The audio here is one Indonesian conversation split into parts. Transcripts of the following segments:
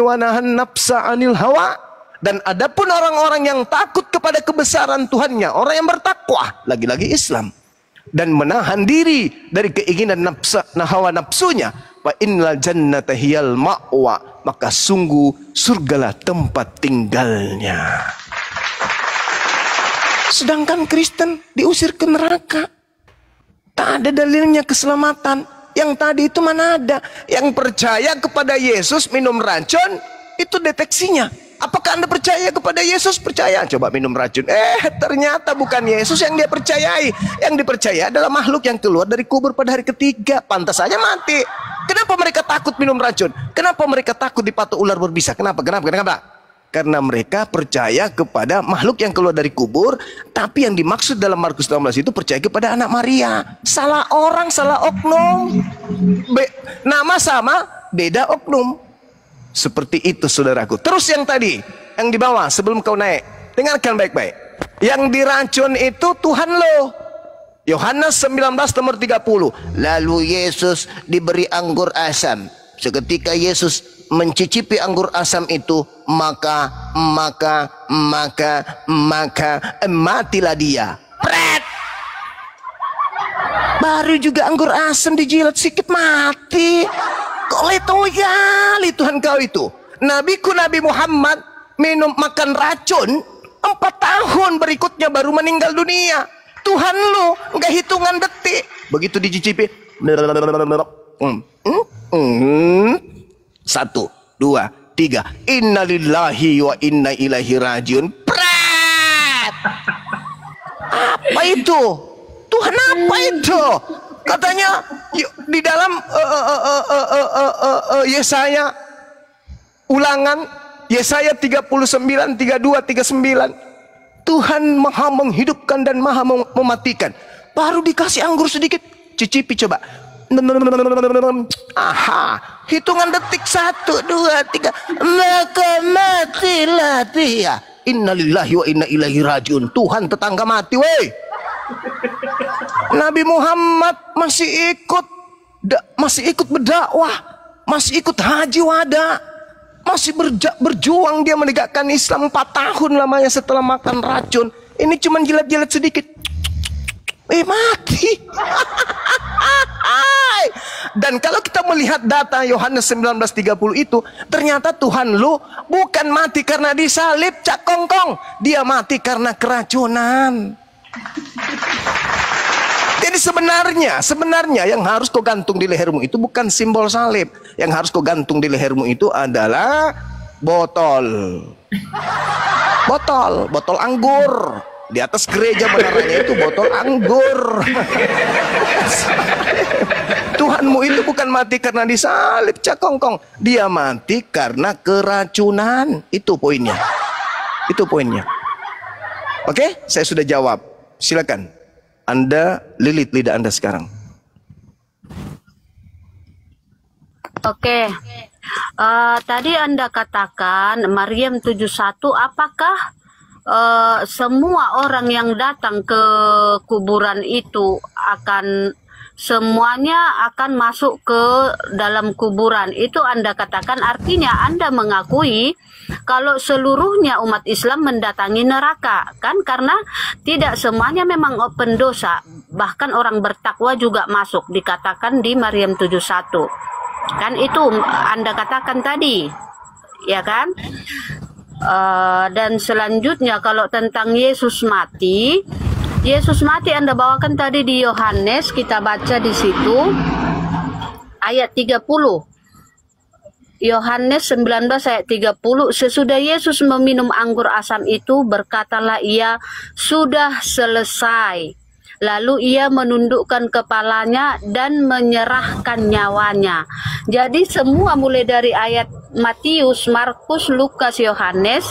wa nahan nafsa 'anil hawa. Dan adapun orang-orang yang takut kepada kebesaran Tuhannya, orang yang bertakwa, lagi-lagi Islam, dan menahan diri dari keinginan hawa nafsunya, wa innal jannata hiyal ma'wa, maka sungguh surgalah tempat tinggalnya. Sedangkan Kristen diusir ke neraka. Tak ada dalilnya keselamatan. Yang tadi itu mana ada? Yang percaya kepada Yesus minum racun, itu deteksinya. Apakah Anda percaya kepada Yesus? Percaya. Coba minum racun. Ternyata bukan Yesus yang dia percayai. Yang dipercaya adalah makhluk yang keluar dari kubur pada hari ketiga. Pantas saja mati. Kenapa mereka takut minum racun? Kenapa mereka takut dipatuk ular berbisa? Kenapa? Karena mereka percaya kepada makhluk yang keluar dari kubur. Tapi yang dimaksud dalam Markus 16 itu percaya kepada anak Maria. Salah orang, salah oknum. Nama sama, beda oknum. Seperti itu saudaraku. Terus yang tadi, yang di bawah sebelum kau naik, dengarkan baik-baik. Yang diracun itu Tuhan lo. Yohanes 19 nomor 30. Lalu Yesus diberi anggur asam. Seketika Yesus mencicipi anggur asam itu, maka matilah dia. Pret! Baru juga anggur asam dijilat sedikit mati. Kok letoy kali Tuhan kau itu. Nabiku Nabi Muhammad makan racun 4 tahun berikutnya baru meninggal dunia. Tuhan lu enggak hitungan detik. Begitu dicicipi. 1, 2, 3. Innalillahi wa inna ilaihi rajiun. Pret! Apa itu? Tuhan apa itu? Katanya di dalam Yesaya ulangan Yesaya 39, 32, 39. Tuhan maha menghidupkan dan maha mematikan. Baru dikasih anggur sedikit, cicipi coba. Aha, hitungan detik 1, 2, 3, maka matilah dia. Innalillahi wa inna ilaihi rajiun. Tuhan tetangga mati, woi. Nabi Muhammad masih ikut berdakwah, masih ikut haji wada, masih berjuang dia menegakkan Islam 4 tahun lamanya setelah makan racun. Ini cuma jilat-jilat sedikit, mati. Dan kalau kita melihat data Yohanes 19:30 itu, ternyata Tuhan lu bukan mati karena disalib, cak kongkong. Dia mati karena keracunan. Jadi sebenarnya yang harus kau gantung di lehermu itu bukan simbol salib. Yang harus kau gantung di lehermu itu adalah botol anggur. Di atas gereja menaranya itu botol anggur. Tuhanmu itu bukan mati karena disalib, cakongkong. Dia mati karena keracunan. Itu poinnya. Oke, saya sudah jawab. Silakan. Anda lilit lidah Anda sekarang. Oke. Tadi Anda katakan Maryam 71, apakah semua orang yang datang ke kuburan itu semuanya akan masuk ke dalam kuburan? Itu Anda katakan, artinya Anda mengakui kalau seluruhnya umat Islam mendatangi neraka, kan? Karena tidak semuanya memang pendosa, bahkan orang bertakwa juga masuk, dikatakan di Maryam 71. Kan itu Anda katakan tadi, ya kan? Dan selanjutnya kalau tentang Yesus mati Anda bawakan tadi di Yohanes, kita baca di situ ayat 30. Yohanes 19 ayat 30, sesudah Yesus meminum anggur asam itu, berkatalah ia, sudah selesai. Lalu ia menundukkan kepalanya dan menyerahkan nyawanya. Jadi semua mulai dari ayat Matius, Markus, Lukas, Yohanes,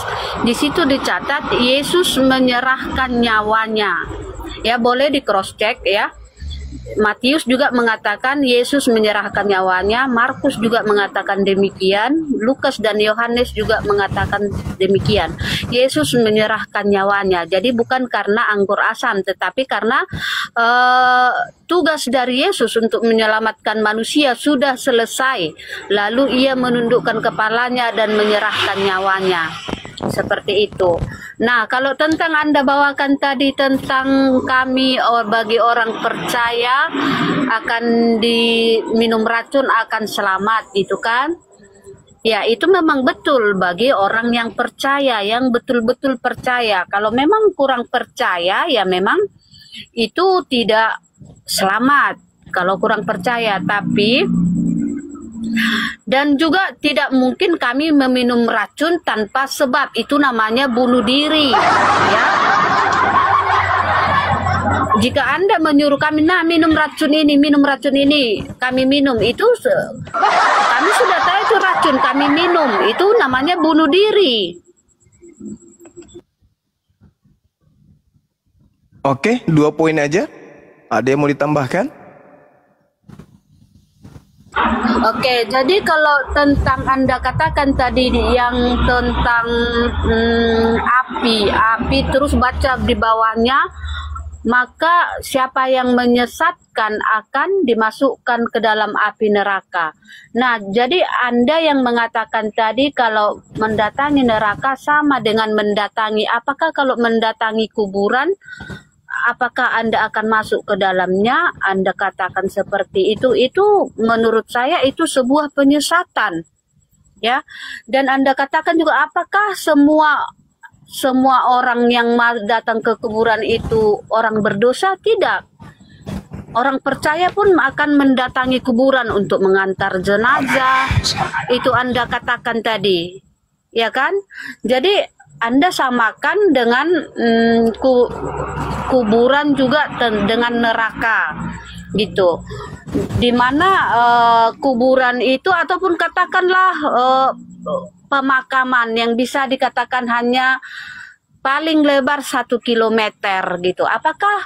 di situ dicatat Yesus menyerahkan nyawanya. Ya, boleh di cross check ya. Matius juga mengatakan Yesus menyerahkan nyawanya, Markus juga mengatakan demikian, Lukas dan Yohanes juga mengatakan demikian. Yesus menyerahkan nyawanya. Jadi bukan karena anggur asam, tetapi karena tugas dari Yesus untuk menyelamatkan manusia sudah selesai. Lalu ia menundukkan kepalanya dan menyerahkan nyawanya. Seperti itu. Nah, kalau tentang Anda bawakan tadi tentang kami bagi orang percaya akan diminum racun akan selamat, itu kan? Ya, itu memang betul bagi orang yang percaya, yang betul-betul percaya. Kalau memang kurang percaya, ya memang itu tidak selamat. Kalau kurang percaya, tapi dan juga tidak mungkin kami meminum racun tanpa sebab, itu namanya bunuh diri, ya. Jika Anda menyuruh kami, nah minum racun ini, kami minum, itu kami sudah tahu itu racun, kami minum, itu namanya bunuh diri. Oke, 2 poin aja. Ada yang mau ditambahkan? Oke, jadi kalau tentang Anda katakan tadi yang tentang api terus baca di bawahnya, maka siapa yang menyesatkan akan dimasukkan ke dalam api neraka. Nah, jadi Anda yang mengatakan tadi kalau mendatangi neraka sama dengan mendatangi, apakah kalau mendatangi kuburan, apakah Anda akan masuk ke dalamnya? Anda katakan seperti itu menurut saya itu sebuah penyesatan, ya. Dan Anda katakan juga apakah semua orang yang datang ke kuburan itu orang berdosa? Tidak. Orang percaya pun akan mendatangi kuburan untuk mengantar jenazah. Itu Anda katakan tadi, ya kan? Jadi Anda samakan dengan kuburan juga dengan neraka, gitu. Dimana kuburan itu ataupun katakanlah pemakaman yang bisa dikatakan hanya paling lebar 1 kilometer, gitu. Apakah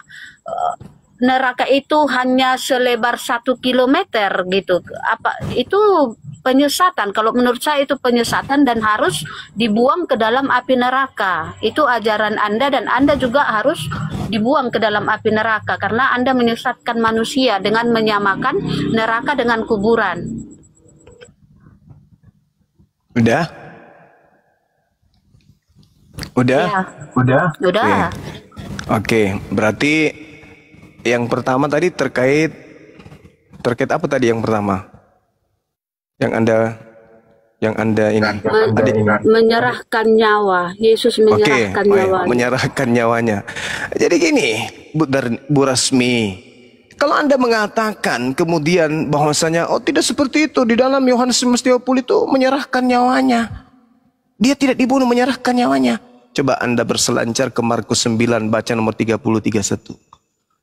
neraka itu hanya selebar 1 kilometer, gitu? Apa itu penyesatan? Kalau menurut saya itu penyesatan dan harus dibuang ke dalam api neraka. Itu ajaran Anda, dan Anda juga harus dibuang ke dalam api neraka karena Anda menyesatkan manusia dengan menyamakan neraka dengan kuburan. Udah? Ya. Udah. Oke, berarti yang pertama tadi terkait apa tadi yang pertama? Yang Anda ini menyerahkan nyawa. Yesus menyerahkan nyawanya. Menyerahkan nyawanya. Jadi gini, Bu Rasmi, kalau Anda mengatakan kemudian bahwasanya tidak seperti itu, di dalam Yohanes 20 itu menyerahkan nyawanya. Dia tidak dibunuh, menyerahkan nyawanya. Coba Anda berselancar ke Markus 9, baca nomor 30-31.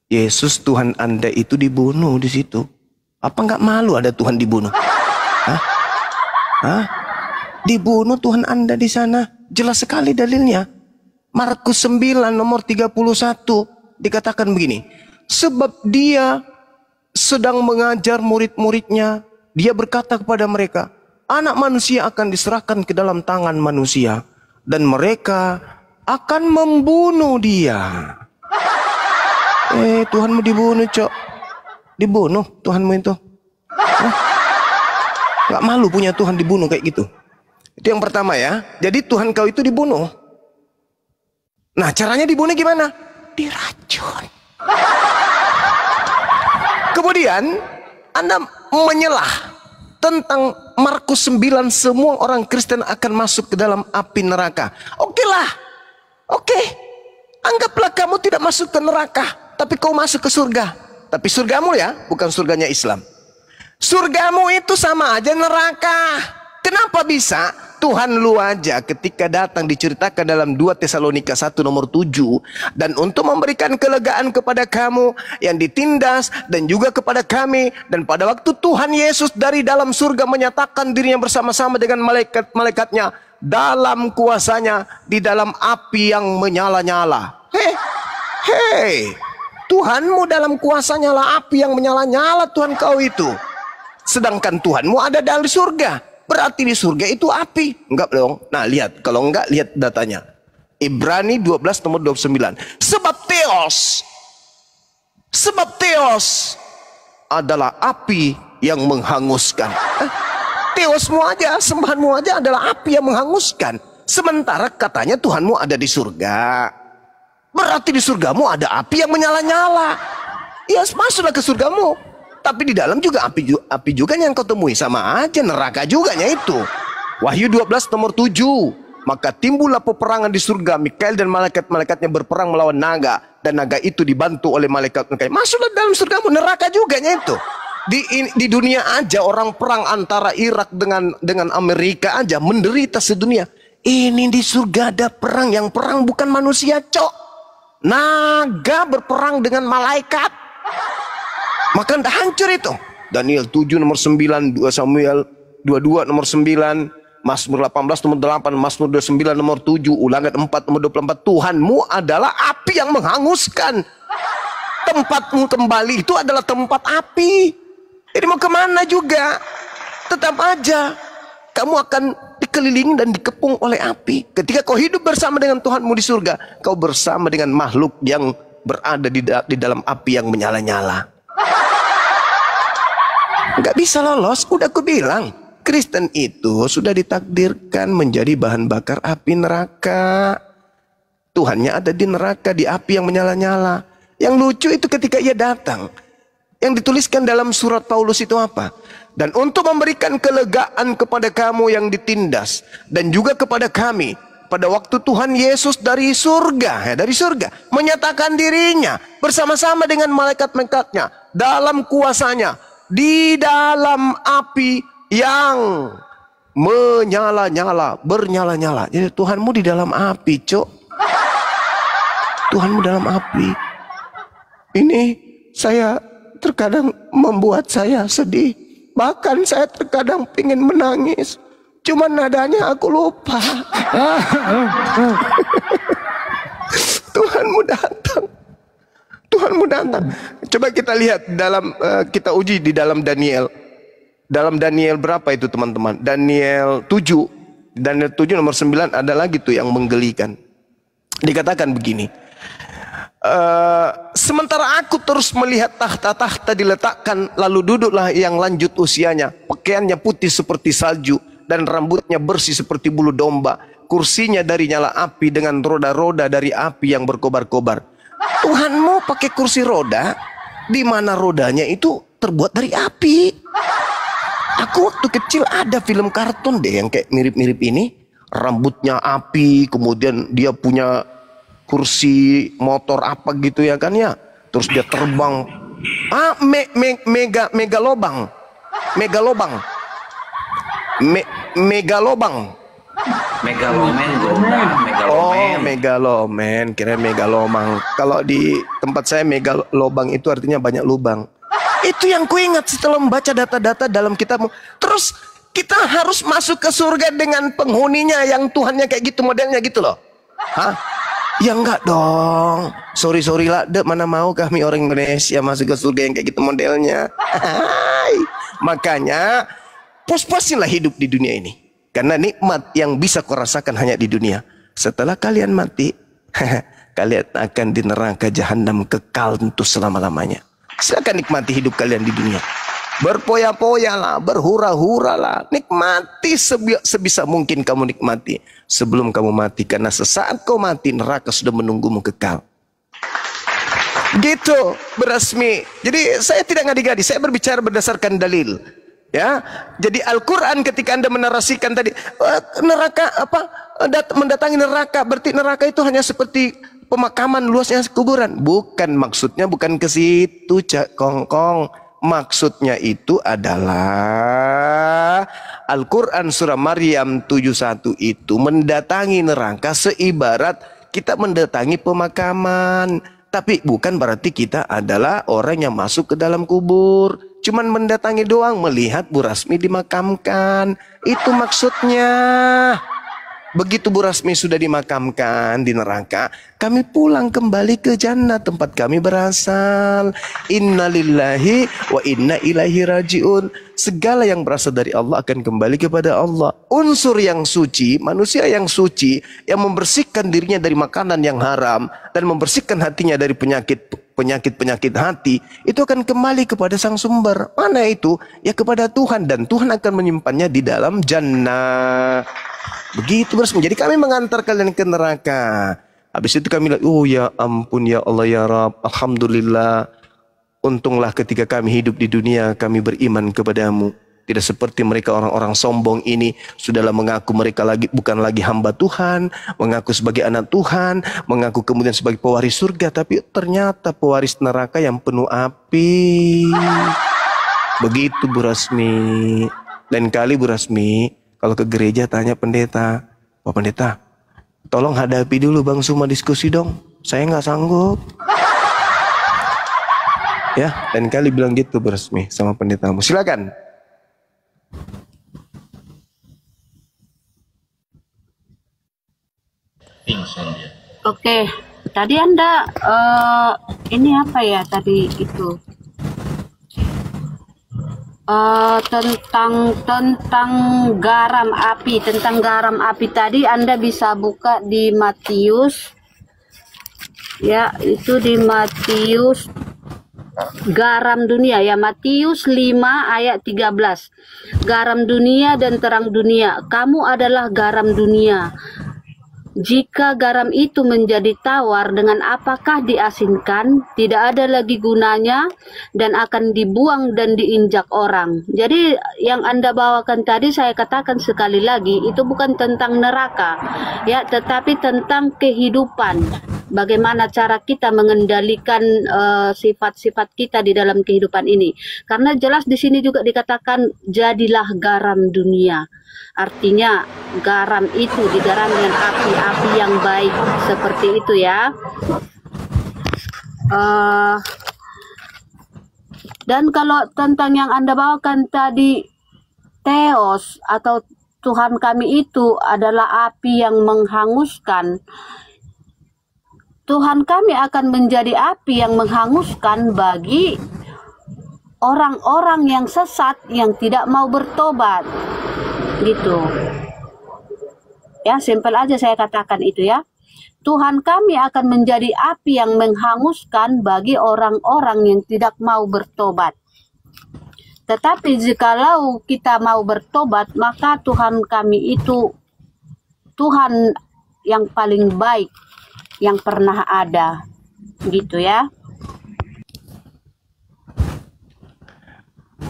Yesus Tuhan Anda itu dibunuh di situ. Apa nggak malu ada Tuhan dibunuh? Dibunuh Tuhan Anda di sana. Jelas sekali dalilnya. Markus 9 nomor 31 dikatakan begini. Sebab dia sedang mengajar murid-muridnya, dia berkata kepada mereka, Anak manusia akan diserahkan ke dalam tangan manusia, dan mereka akan membunuh dia. Tuhanmu dibunuh, Cok. Dibunuh Tuhanmu itu. Gak malu punya Tuhan dibunuh kayak gitu. Itu yang pertama ya. Jadi Tuhan kau itu dibunuh. Nah, caranya dibunuh gimana? Diracun. Kemudian Anda menyelah tentang Markus 9, semua orang Kristen akan masuk ke dalam api neraka. Oke lah. Oke. Anggaplah kamu tidak masuk ke neraka, tapi kau masuk ke surga. Tapi surgamu ya, bukan surganya Islam. Surgamu itu sama aja neraka. Kenapa bisa? Tuhan lu aja ketika datang diceritakan dalam 2 Tesalonika 1 nomor 7. Dan untuk memberikan kelegaan kepada kamu yang ditindas dan juga kepada kami. Dan pada waktu Tuhan Yesus dari dalam surga menyatakan dirinya bersama-sama dengan malaikat-malaikatnya dalam kuasanya di dalam api yang menyala-nyala. Hei, Tuhanmu dalam kuasanya lah api yang menyala-nyala Tuhan kau itu. Sedangkan Tuhanmu ada di surga. Berarti di surga itu api. Enggak dong. Nah lihat, kalau enggak lihat datanya. Ibrani 12 nomor 29. Sebab Theos adalah api yang menghanguskan. Theosmu aja, sembahanmu aja adalah api yang menghanguskan. Sementara katanya Tuhanmu ada di surga. Berarti di surgamu ada api yang menyala-nyala. Ya masuklah ke surgamu. Tapi di dalam juga api juga yang kau temui. Sama aja neraka juga itu. Wahyu 12 nomor 7. Maka timbullah peperangan di surga. Mikael dan malaikat-malaikatnya berperang melawan naga. Dan naga itu dibantu oleh malaikat-malaikat. Masuklah dalam surgamu, neraka juga itu. Di dunia aja orang perang antara Irak dengan Amerika aja menderita sedunia. Ini di surga ada perang. Yang perang bukan manusia, cok. Naga berperang dengan malaikat. Maka tidak hancur itu. Daniel 7 nomor 9, 2 Samuel 22 nomor 9, Mazmur 18 nomor 8, Mazmur 29 nomor 7, Ulangan 4 nomor 24. Tuhanmu adalah api yang menghanguskan. Tempatmu kembali itu adalah tempat api. Jadi mau kemana juga, tetap aja kamu akan dikelilingi dan dikepung oleh api. Ketika kau hidup bersama dengan Tuhanmu di surga, kau bersama dengan makhluk yang berada di dalam api yang menyala-nyala. Nggak bisa lolos, udah aku bilang. Kristen itu sudah ditakdirkan menjadi bahan bakar api neraka. Tuhannya ada di neraka, di api yang menyala-nyala. Yang lucu itu ketika ia datang. Yang dituliskan dalam surat Paulus itu apa? Dan untuk memberikan kelegaan kepada kamu yang ditindas. Dan juga kepada kami. Pada waktu Tuhan Yesus dari surga. Menyatakan dirinya. Bersama-sama dengan malaikat-malaikatnya. Dalam kuasanya. Di dalam api yang menyala-nyala, bernyala-nyala. Jadi Tuhanmu di dalam api, cok. Tuhanmu dalam api. Ini saya terkadang membuat saya sedih. Bahkan saya terkadang ingin menangis. Cuman nadanya aku lupa. Tuhanmu datang. Tuhanmu datang. Coba kita lihat dalam kita uji di dalam Daniel. Dalam Daniel berapa itu teman-teman? Daniel 7. Daniel 7 nomor 9 ada lagi tuh yang menggelikan. Dikatakan begini. Sementara aku terus melihat tahta-tahta diletakkan, lalu duduklah yang lanjut usianya. Pakaiannya putih seperti salju dan rambutnya bersih seperti bulu domba. Kursinya dari nyala api dengan roda-roda dari api yang berkobar-kobar. Tuhanmu pakai kursi roda, di mana rodanya itu terbuat dari api. Aku waktu kecil ada film kartun deh yang kayak mirip-mirip ini. Rambutnya api, kemudian dia punya kursi motor apa gitu ya kan ya. Terus dia terbang. Megalobang. Megalomen, kira megalomang. Kalau di tempat saya megalobang itu artinya banyak lubang. Itu yang kuingat setelah membaca data-data dalam kitabmu. Terus kita harus masuk ke surga dengan penghuninya yang Tuhannya kayak gitu modelnya gitu loh. Hah? Ya enggak dong. Sorry lah, mana mau kami orang Indonesia masuk ke surga yang kayak gitu modelnya. Makanya pos-posinlah hidup di dunia ini. Karena nikmat yang bisa kau rasakan hanya di dunia. Setelah kalian mati, kalian akan di neraka jahanam kekal untuk selama-lamanya. Silakan nikmati hidup kalian di dunia. Berpoya-poyalah, berhura-huralah. Nikmati sebisa mungkin kamu nikmati sebelum kamu mati. Karena sesaat kau mati, neraka sudah menunggumu kekal. Gitu berasmi. Jadi saya tidak ngadi-ngadi, saya berbicara berdasarkan dalil. Ya, jadi Al-Quran ketika Anda menarasikan tadi neraka mendatangi neraka, berarti neraka itu hanya seperti pemakaman luasnya kuburan. Bukan, maksudnya bukan ke situ, Cak Kongkong. Maksudnya itu adalah Al-Quran surah Maryam 71 itu mendatangi neraka seibarat kita mendatangi pemakaman. Tapi bukan berarti kita adalah orang yang masuk ke dalam kubur. Cuman mendatangi doang, melihat Bu Rasmi dimakamkan. Itu maksudnya. Begitu Bu Rasmi sudah dimakamkan di neraka, kami pulang kembali ke jannah tempat kami berasal. Innalillahi wa inna ilaihi rajiun. Segala yang berasal dari Allah akan kembali kepada Allah. Unsur yang suci, manusia yang suci, yang membersihkan dirinya dari makanan yang haram dan membersihkan hatinya dari penyakit hati, itu akan kembali kepada sang sumber. Mana itu? Ya kepada Tuhan, dan Tuhan akan menyimpannya di dalam jannah. Begitu Bro Rasmi. Jadi kami mengantar kalian ke neraka. Habis itu kami lihat, oh ya ampun ya Allah ya Rabb, alhamdulillah. Untunglah ketika kami hidup di dunia kami beriman kepadamu. Tidak seperti mereka orang-orang sombong ini, sudahlah mengaku mereka bukan lagi hamba Tuhan, mengaku sebagai anak Tuhan, mengaku kemudian sebagai pewaris surga, tapi ternyata pewaris neraka yang penuh api. Begitu Bu Rasmi. Lain kali Bu Rasmi, kalau ke gereja tanya pendeta, Pak Pendeta, tolong hadapi dulu Bang Suma diskusi dong, saya nggak sanggup. Ya, lain kali bilang gitu Bu Rasmi sama pendetamu. Silakan. Oke, tadi Anda ini apa ya tadi itu? Tentang garam api, tadi Anda bisa buka di Matius, ya, itu di Matius, garam dunia, ya, Matius 5 ayat 13. Garam dunia dan terang dunia, kamu adalah garam dunia. Jika garam itu menjadi tawar, dengan apakah diasinkan? Tidak ada lagi gunanya dan akan dibuang dan diinjak orang. Jadi yang Anda bawakan tadi, saya katakan sekali lagi, itu bukan tentang neraka, ya, tetapi tentang kehidupan. Bagaimana cara kita mengendalikan sifat-sifat kita di dalam kehidupan ini. Karena jelas di sini juga dikatakan jadilah garam dunia. Artinya garam itu digaram dengan api yang baik, seperti itu ya. Dan kalau tentang yang Anda bawakan tadi, Theos atau Tuhan kami itu adalah api yang menghanguskan. Tuhan kami akan menjadi api yang menghanguskan bagi orang-orang yang sesat, yang tidak mau bertobat. Gitu ya, simpel aja saya katakan itu ya. Tuhan kami akan menjadi api yang menghanguskan bagi orang-orang yang tidak mau bertobat. Tetapi jikalau kita mau bertobat, maka Tuhan kami itu Tuhan yang paling baik yang pernah ada, gitu ya.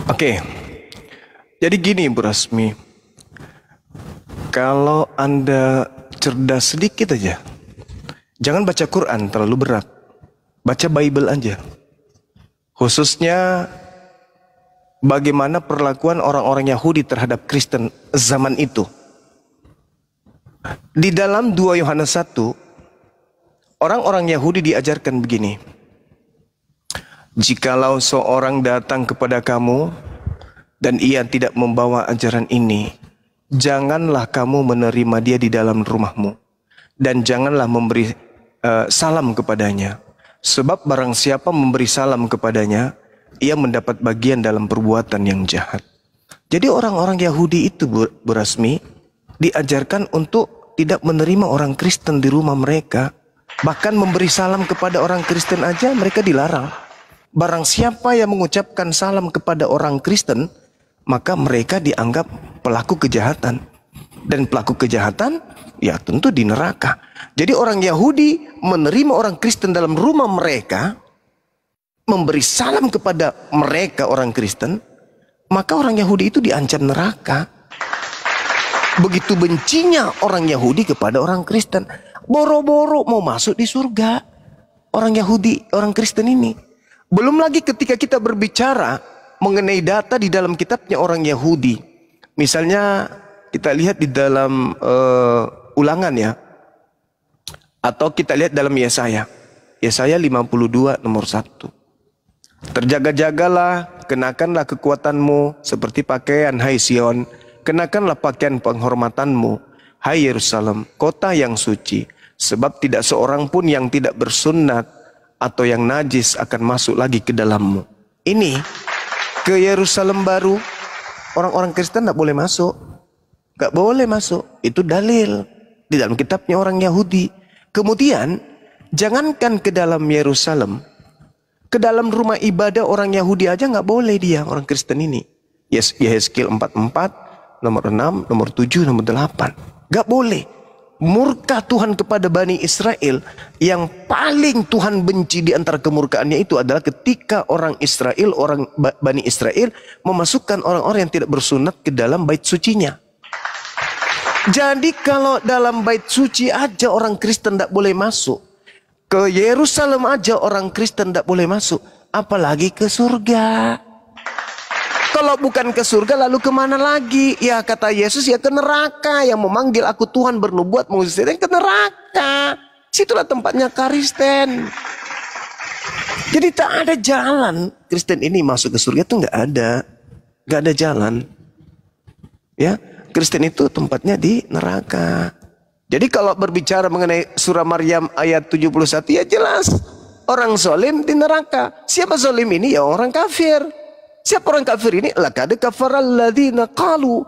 Oke, jadi gini Bu Rasmi, kalau Anda cerdas sedikit aja, jangan baca Quran terlalu berat, baca Bible aja. Khususnya bagaimana perlakuan orang-orang Yahudi terhadap Kristen zaman itu. Di dalam 2 Yohanes 1, orang-orang Yahudi diajarkan begini. Jikalau seorang datang kepada kamu dan ia tidak membawa ajaran ini, janganlah kamu menerima dia di dalam rumahmu, dan janganlah memberi salam kepadanya. Sebab barang siapa memberi salam kepadanya, ia mendapat bagian dalam perbuatan yang jahat. Jadi orang-orang Yahudi itu Bu Rasmi diajarkan untuk tidak menerima orang Kristen di rumah mereka. Bahkan memberi salam kepada orang Kristen aja mereka dilarang. Barang siapa yang mengucapkan salam kepada orang Kristen, maka mereka dianggap pelaku kejahatan. Dan pelaku kejahatan ya tentu di neraka. Jadi orang Yahudi menerima orang Kristen dalam rumah mereka, memberi salam kepada mereka orang Kristen, maka orang Yahudi itu diancam neraka. Begitu bencinya orang Yahudi kepada orang Kristen, boro-boro mau masuk di surga orang Yahudi, orang Kristen ini. Belum lagi ketika kita berbicara mengenai data di dalam kitabnya orang Yahudi. Misalnya kita lihat di dalam Ulangan ya, atau kita lihat dalam Yesaya 52 nomor 1. Terjaga-jagalah, kenakanlah kekuatanmu seperti pakaian, hai Sion. Kenakanlah pakaian penghormatanmu, Hai Yerusalem, kota yang suci, sebab tidak seorang pun yang tidak bersunat atau yang najis akan masuk lagi ke dalammu. Ini ke Yerusalem baru, orang-orang Kristen tidak boleh masuk. Gak boleh masuk. Itu dalil di dalam kitabnya orang Yahudi. Kemudian, jangankan ke dalam Yerusalem, ke dalam rumah ibadah orang Yahudi aja gak boleh dia, orang Kristen ini. Yehezkiel 44, nomor 6, nomor 7, nomor 8. Gak boleh. Murka Tuhan kepada Bani Israel, yang paling Tuhan benci di antara kemurkaannya itu adalah ketika orang Israel, Bani Israel memasukkan orang-orang yang tidak bersunat ke dalam bait sucinya. Jadi kalau dalam bait suci aja orang Kristen tidak boleh masuk, ke Yerusalem aja orang Kristen tidak boleh masuk, apalagi ke surga. Kalau bukan ke surga lalu kemana lagi? Ya kata Yesus, ya ke neraka. Yang memanggil aku Tuhan, bernubuat mengusir setan, ke neraka. Situlah tempatnya Kristen. Jadi tak ada jalan Kristen ini masuk ke surga, itu nggak ada. Nggak ada jalan. Ya, Kristen itu tempatnya di neraka. Jadi kalau berbicara mengenai surah Maryam ayat 71, ya jelas. Orang zalim di neraka. Siapa zalim ini? Ya orang kafir. Siapa orang kafir ini? Laqad kafara alladzina qalu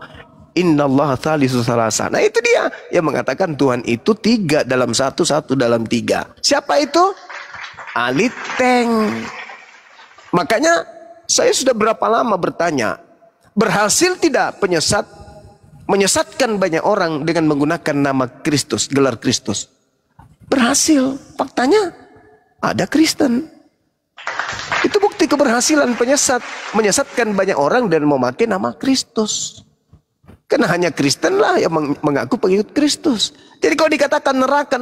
innallaha thalithu tsalatsa. Nah itu dia yang mengatakan Tuhan itu 3 dalam 1, 1 dalam 3. Siapa itu? Aliteng. Makanya saya sudah berapa lama bertanya, berhasil tidak menyesatkan banyak orang dengan menggunakan nama Kristus, gelar Kristus? Berhasil. Faktanya ada Kristen. Itu bukti keberhasilan menyesatkan banyak orang dan memakai nama Kristus. Karena hanya Kristen lah yang mengaku pengikut Kristus. Jadi kalau dikatakan neraka,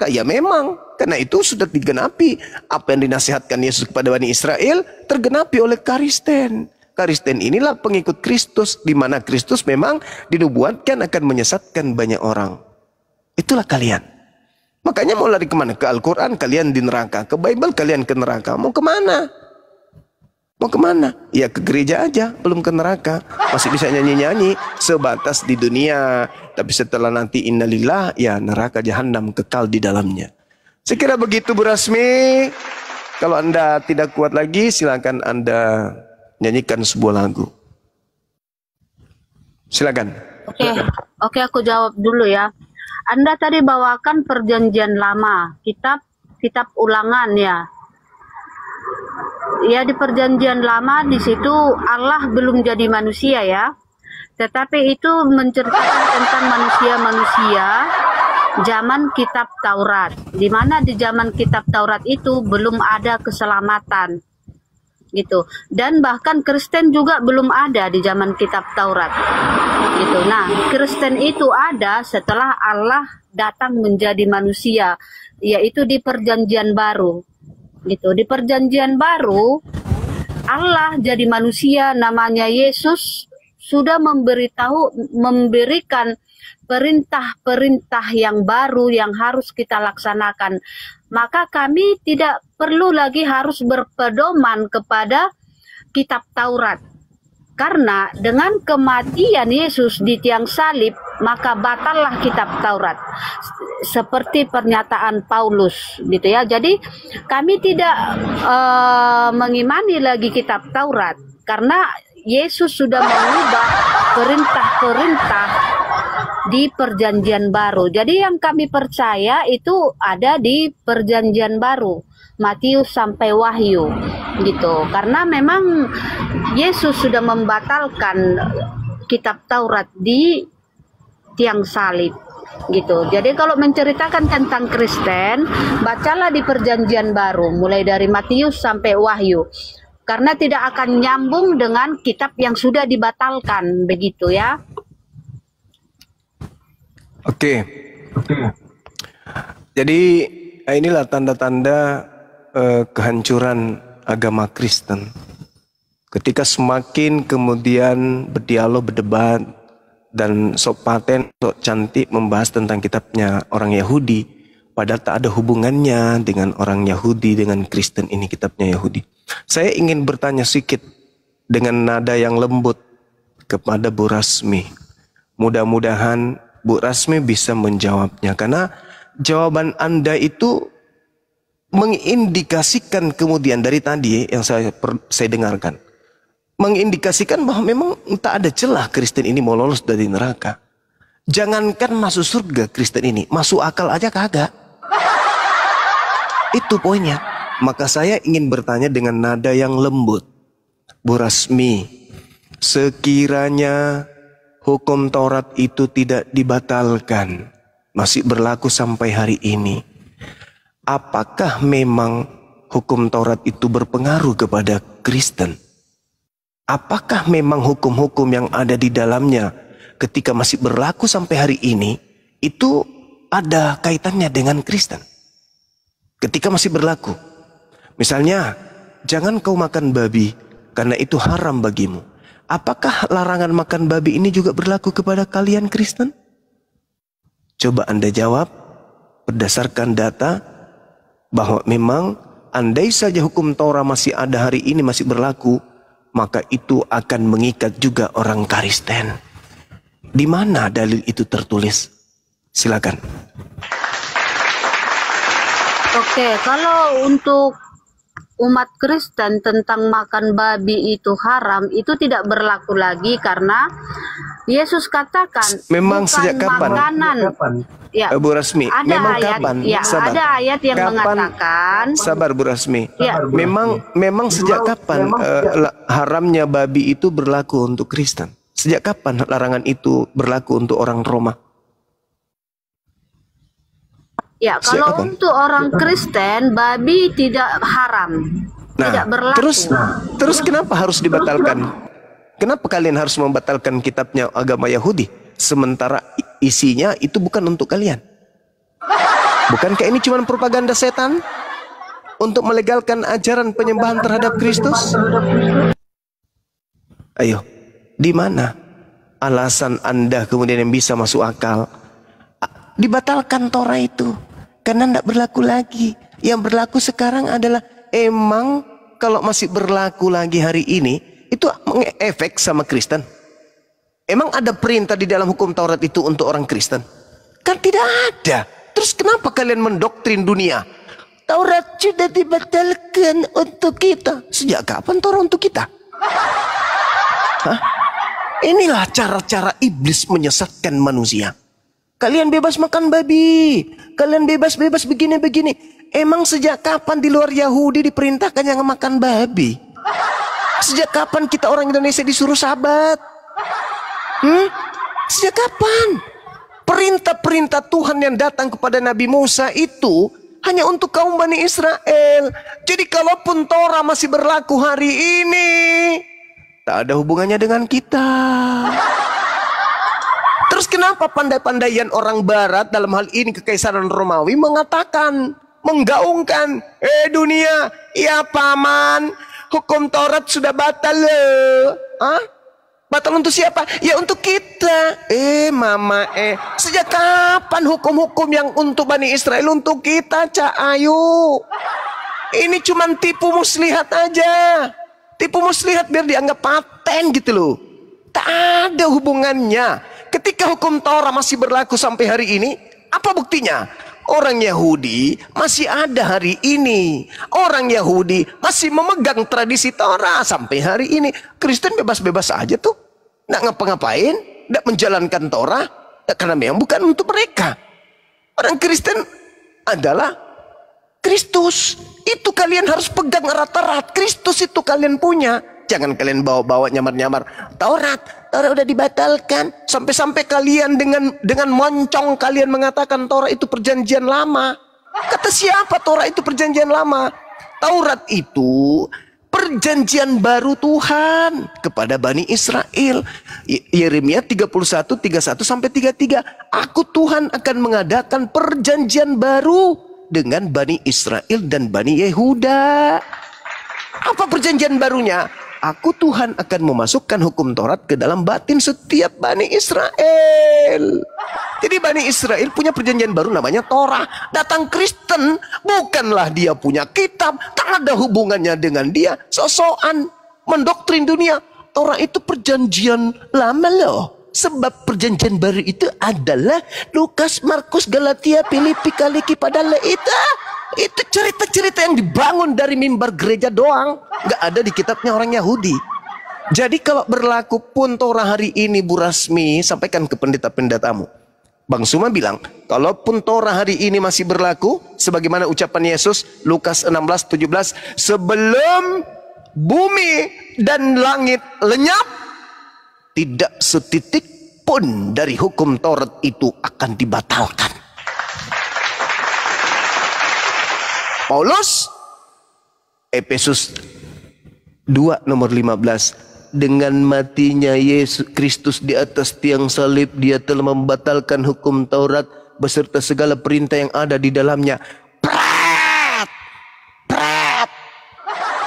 ya memang. Karena itu sudah digenapi. Apa yang dinasihatkan Yesus kepada Bani Israel tergenapi oleh Kristen. Kristen inilah pengikut Kristus, di mana Kristus memang dinubuatkan akan menyesatkan banyak orang. Itulah kalian. Makanya mau lari kemana? Ke Al-Quran kalian di neraka. Ke Bible kalian ke neraka. Mau kemana? Mau kemana? Ya ke gereja aja, belum ke neraka. Masih bisa nyanyi-nyanyi sebatas di dunia. Tapi setelah nanti innalillah, ya neraka jahanam kekal di dalamnya. Sekira begitu Bu Rasmi. Kalau Anda tidak kuat lagi, silakan Anda nyanyikan sebuah lagu. Silakan. Oke, aku jawab dulu ya. Anda tadi bawakan perjanjian lama, kitab ulangan ya. Ya di perjanjian lama di situ Allah belum jadi manusia ya. Tetapi itu menceritakan tentang manusia-manusia zaman kitab Taurat. Di mana di zaman kitab Taurat itu belum ada keselamatan. Gitu. Dan bahkan Kristen juga belum ada di zaman kitab Taurat. Gitu. Nah, Kristen itu ada setelah Allah datang menjadi manusia, yaitu di perjanjian baru. Gitu. Di perjanjian baru Allah jadi manusia, namanya Yesus, sudah memberikan perintah-perintah yang baru yang harus kita laksanakan. Maka kami tidak perlu lagi harus berpedoman kepada kitab Taurat. Karena dengan kematian Yesus di tiang salib, maka batallah kitab Taurat. Seperti pernyataan Paulus, gitu ya. Jadi kami tidak mengimani lagi kitab Taurat. Karena Yesus sudah mengubah perintah-perintah di perjanjian baru. Jadi yang kami percaya itu ada di perjanjian baru, Matius sampai Wahyu gitu. Karena memang Yesus sudah membatalkan kitab Taurat di tiang salib gitu. Jadi kalau menceritakan tentang Kristen, bacalah di perjanjian baru mulai dari Matius sampai Wahyu. Karena tidak akan nyambung dengan kitab yang sudah dibatalkan begitu ya. Oke. Jadi inilah tanda-tanda kehancuran agama Kristen. Ketika semakin kemudian berdialog, berdebat, dan sok paten, sok cantik membahas tentang kitabnya orang Yahudi, padahal tak ada hubungannya dengan orang Yahudi, dengan Kristen ini kitabnya Yahudi. Saya ingin bertanya sedikit dengan nada yang lembut kepada Bu Rasmi. Mudah-mudahan Bu Rasmi bisa menjawabnya, karena jawaban Anda itu mengindikasikan kemudian dari tadi yang saya dengarkan, mengindikasikan bahwa memang tak ada celah Kristen ini mau lolos dari neraka. Jangankan masuk surga Kristen ini, masuk akal aja kagak. Itu poinnya. Maka saya ingin bertanya dengan nada yang lembut. Bu Rasmi, sekiranya hukum Taurat itu tidak dibatalkan, masih berlaku sampai hari ini, apakah memang hukum Taurat itu berpengaruh kepada Kristen? Apakah memang hukum-hukum yang ada di dalamnya ketika masih berlaku sampai hari ini itu ada kaitannya dengan Kristen? Ketika masih berlaku, misalnya, jangan kau makan babi karena itu haram bagimu. Apakah larangan makan babi ini juga berlaku kepada kalian Kristen? Coba Anda jawab berdasarkan data bahwa memang andai saja hukum Taurat masih ada hari ini, masih berlaku, maka itu akan mengikat juga orang Kristen. Di mana dalil itu tertulis? Silakan. Oke, kalau untuk umat Kristen tentang makan babi itu haram, itu tidak berlaku lagi karena Yesus katakan memang bukan sejak kapan? Makanan. Ya, Bu Rasmi, ada memang ayat, kapan? ya, Sabar. ada ayat yang mengatakan. Sabar Bu Rasmi. Ya. Memang sejak kapan haramnya babi itu berlaku untuk Kristen? Sejak kapan larangan itu berlaku untuk orang Roma? Ya, kalau untuk orang Kristen, babi tidak haram, tidak berlaku. Terus kenapa harus dibatalkan? Kenapa kalian harus membatalkan kitabnya agama Yahudi? Sementara isinya itu bukan untuk kalian. Bukankah ini cuma propaganda setan untuk melegalkan ajaran penyembahan terhadap Kristus? Ayo, di mana alasan Anda kemudian yang bisa masuk akal? Dibatalkan Torah itu karena tidak berlaku lagi. Yang berlaku sekarang adalah emang kalau masih berlaku lagi hari ini, itu mengefek sama Kristen. Emang ada perintah di dalam hukum Taurat itu untuk orang Kristen? Kan tidak ada. Terus kenapa kalian mendoktrin dunia? Taurat sudah dibatalkan untuk kita. Sejak kapan Taurat untuk kita? Hah? Inilah cara-cara iblis menyesatkan manusia. Kalian bebas makan babi. Kalian bebas-bebas begini-begini. Emang sejak kapan di luar Yahudi diperintahkan yang makan babi? Sejak kapan kita orang Indonesia disuruh sabat? Sejak kapan? Perintah-perintah Tuhan yang datang kepada Nabi Musa itu hanya untuk kaum Bani Israel. Jadi kalaupun Torah masih berlaku hari ini, tak ada hubungannya dengan kita. Terus kenapa pandai-pandaian orang Barat dalam hal ini Kekaisaran Romawi mengatakan, menggaungkan, dunia, ya paman, hukum Taurat sudah batal loh. Hah? Batal untuk siapa? Ya untuk kita. Mama, sejak kapan hukum-hukum yang untuk Bani Israel untuk kita, Cak Ayu? Ini cuman tipu muslihat aja. Tipu muslihat biar dianggap paten gitu loh. Tak ada hubungannya. Ketika hukum Taurat masih berlaku sampai hari ini, apa buktinya? Orang Yahudi masih ada hari ini. Orang Yahudi masih memegang tradisi Taurat sampai hari ini. Kristen bebas-bebas aja tuh. Nggak ngapa-ngapain, nggak menjalankan Taurat, karena memang bukan untuk mereka. Orang Kristen adalah Kristus. Itu kalian harus pegang erat-erat. Kristus itu kalian punya. Jangan kalian bawa-bawa nyamar-nyamar. Taurat udah dibatalkan. Sampai-sampai kalian dengan moncong kalian mengatakan Taurat itu perjanjian lama. Kata siapa Taurat itu perjanjian lama? Taurat itu perjanjian baru Tuhan kepada Bani Israel. Yeremia 31, 31 sampai 33. Aku Tuhan akan mengadakan perjanjian baru dengan Bani Israel dan Bani Yehuda. Apa perjanjian barunya? Aku Tuhan akan memasukkan hukum Taurat ke dalam batin setiap Bani Israel. Jadi Bani Israel punya perjanjian baru namanya Torah. Datang Kristen, bukanlah dia punya kitab. Tak ada hubungannya dengan dia. Sosokan mendoktrin dunia. Torah itu perjanjian lama loh. Sebab perjanjian baru itu adalah Lukas, Markus, Galatia, Filipi, Kaliki, Padale. Itu cerita-cerita yang dibangun dari mimbar gereja doang. Nggak ada di kitabnya orang Yahudi. Jadi kalau berlaku pun Torah hari ini, Bu Rasmi, sampaikan ke pendeta-pendetamu. Bang Suma bilang, kalaupun Torah hari ini masih berlaku, sebagaimana ucapan Yesus, Lukas 16:17, sebelum bumi dan langit lenyap, tidak setitik pun dari hukum Taurat itu akan dibatalkan. Paulus, Efesus 2 nomor 15, dengan matinya Yesus Kristus di atas tiang salib, dia telah membatalkan hukum Taurat beserta segala perintah yang ada di dalamnya.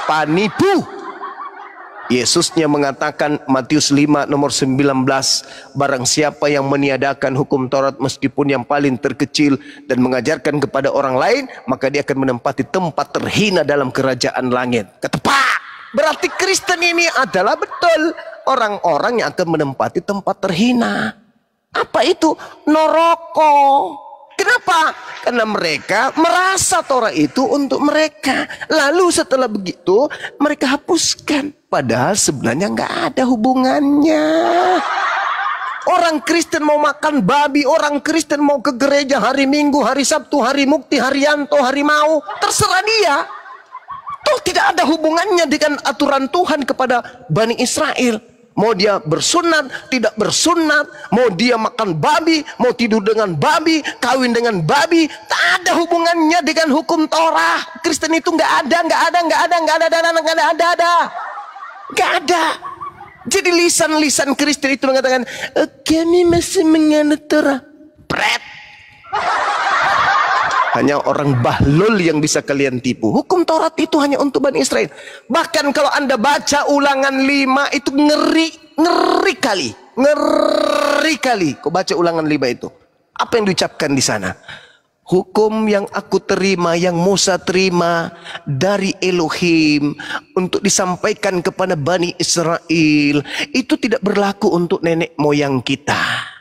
Panipu. Yesusnya mengatakan, Matius 5 nomor 19, barang siapa yang meniadakan hukum Taurat meskipun yang paling terkecil dan mengajarkan kepada orang lain, maka dia akan menempati tempat terhina dalam kerajaan langit. Ketepak. Berarti Kristen ini adalah betul orang-orang yang akan menempati tempat terhina. Apa itu? Neraka. Kenapa? Karena mereka merasa Torah itu untuk mereka. Lalu setelah begitu mereka hapuskan. Padahal sebenarnya nggak ada hubungannya. Orang Kristen mau makan babi, orang Kristen mau ke gereja hari Minggu, hari Sabtu, hari Mukti, hari Yanto, hari Mau, terserah dia. Toh tidak ada hubungannya dengan aturan Tuhan kepada Bani Israel. Mau dia bersunat, tidak bersunat, mau dia makan babi, mau tidur dengan babi, kawin dengan babi, tak ada hubungannya dengan hukum Torah. Kristen itu nggak ada. Jadi lisan-lisan Kristen itu mengatakan, kami masih menganut Torah. Pret. Hanya orang bahlul yang bisa kalian tipu. Hukum Taurat itu hanya untuk Bani Israel. Bahkan kalau Anda baca Ulangan 5 itu ngeri kali. Kau baca Ulangan 5 itu. Apa yang diucapkan di sana? Hukum yang aku terima, yang Musa terima dari Elohim untuk disampaikan kepada Bani Israel, itu tidak berlaku untuk nenek moyang kita.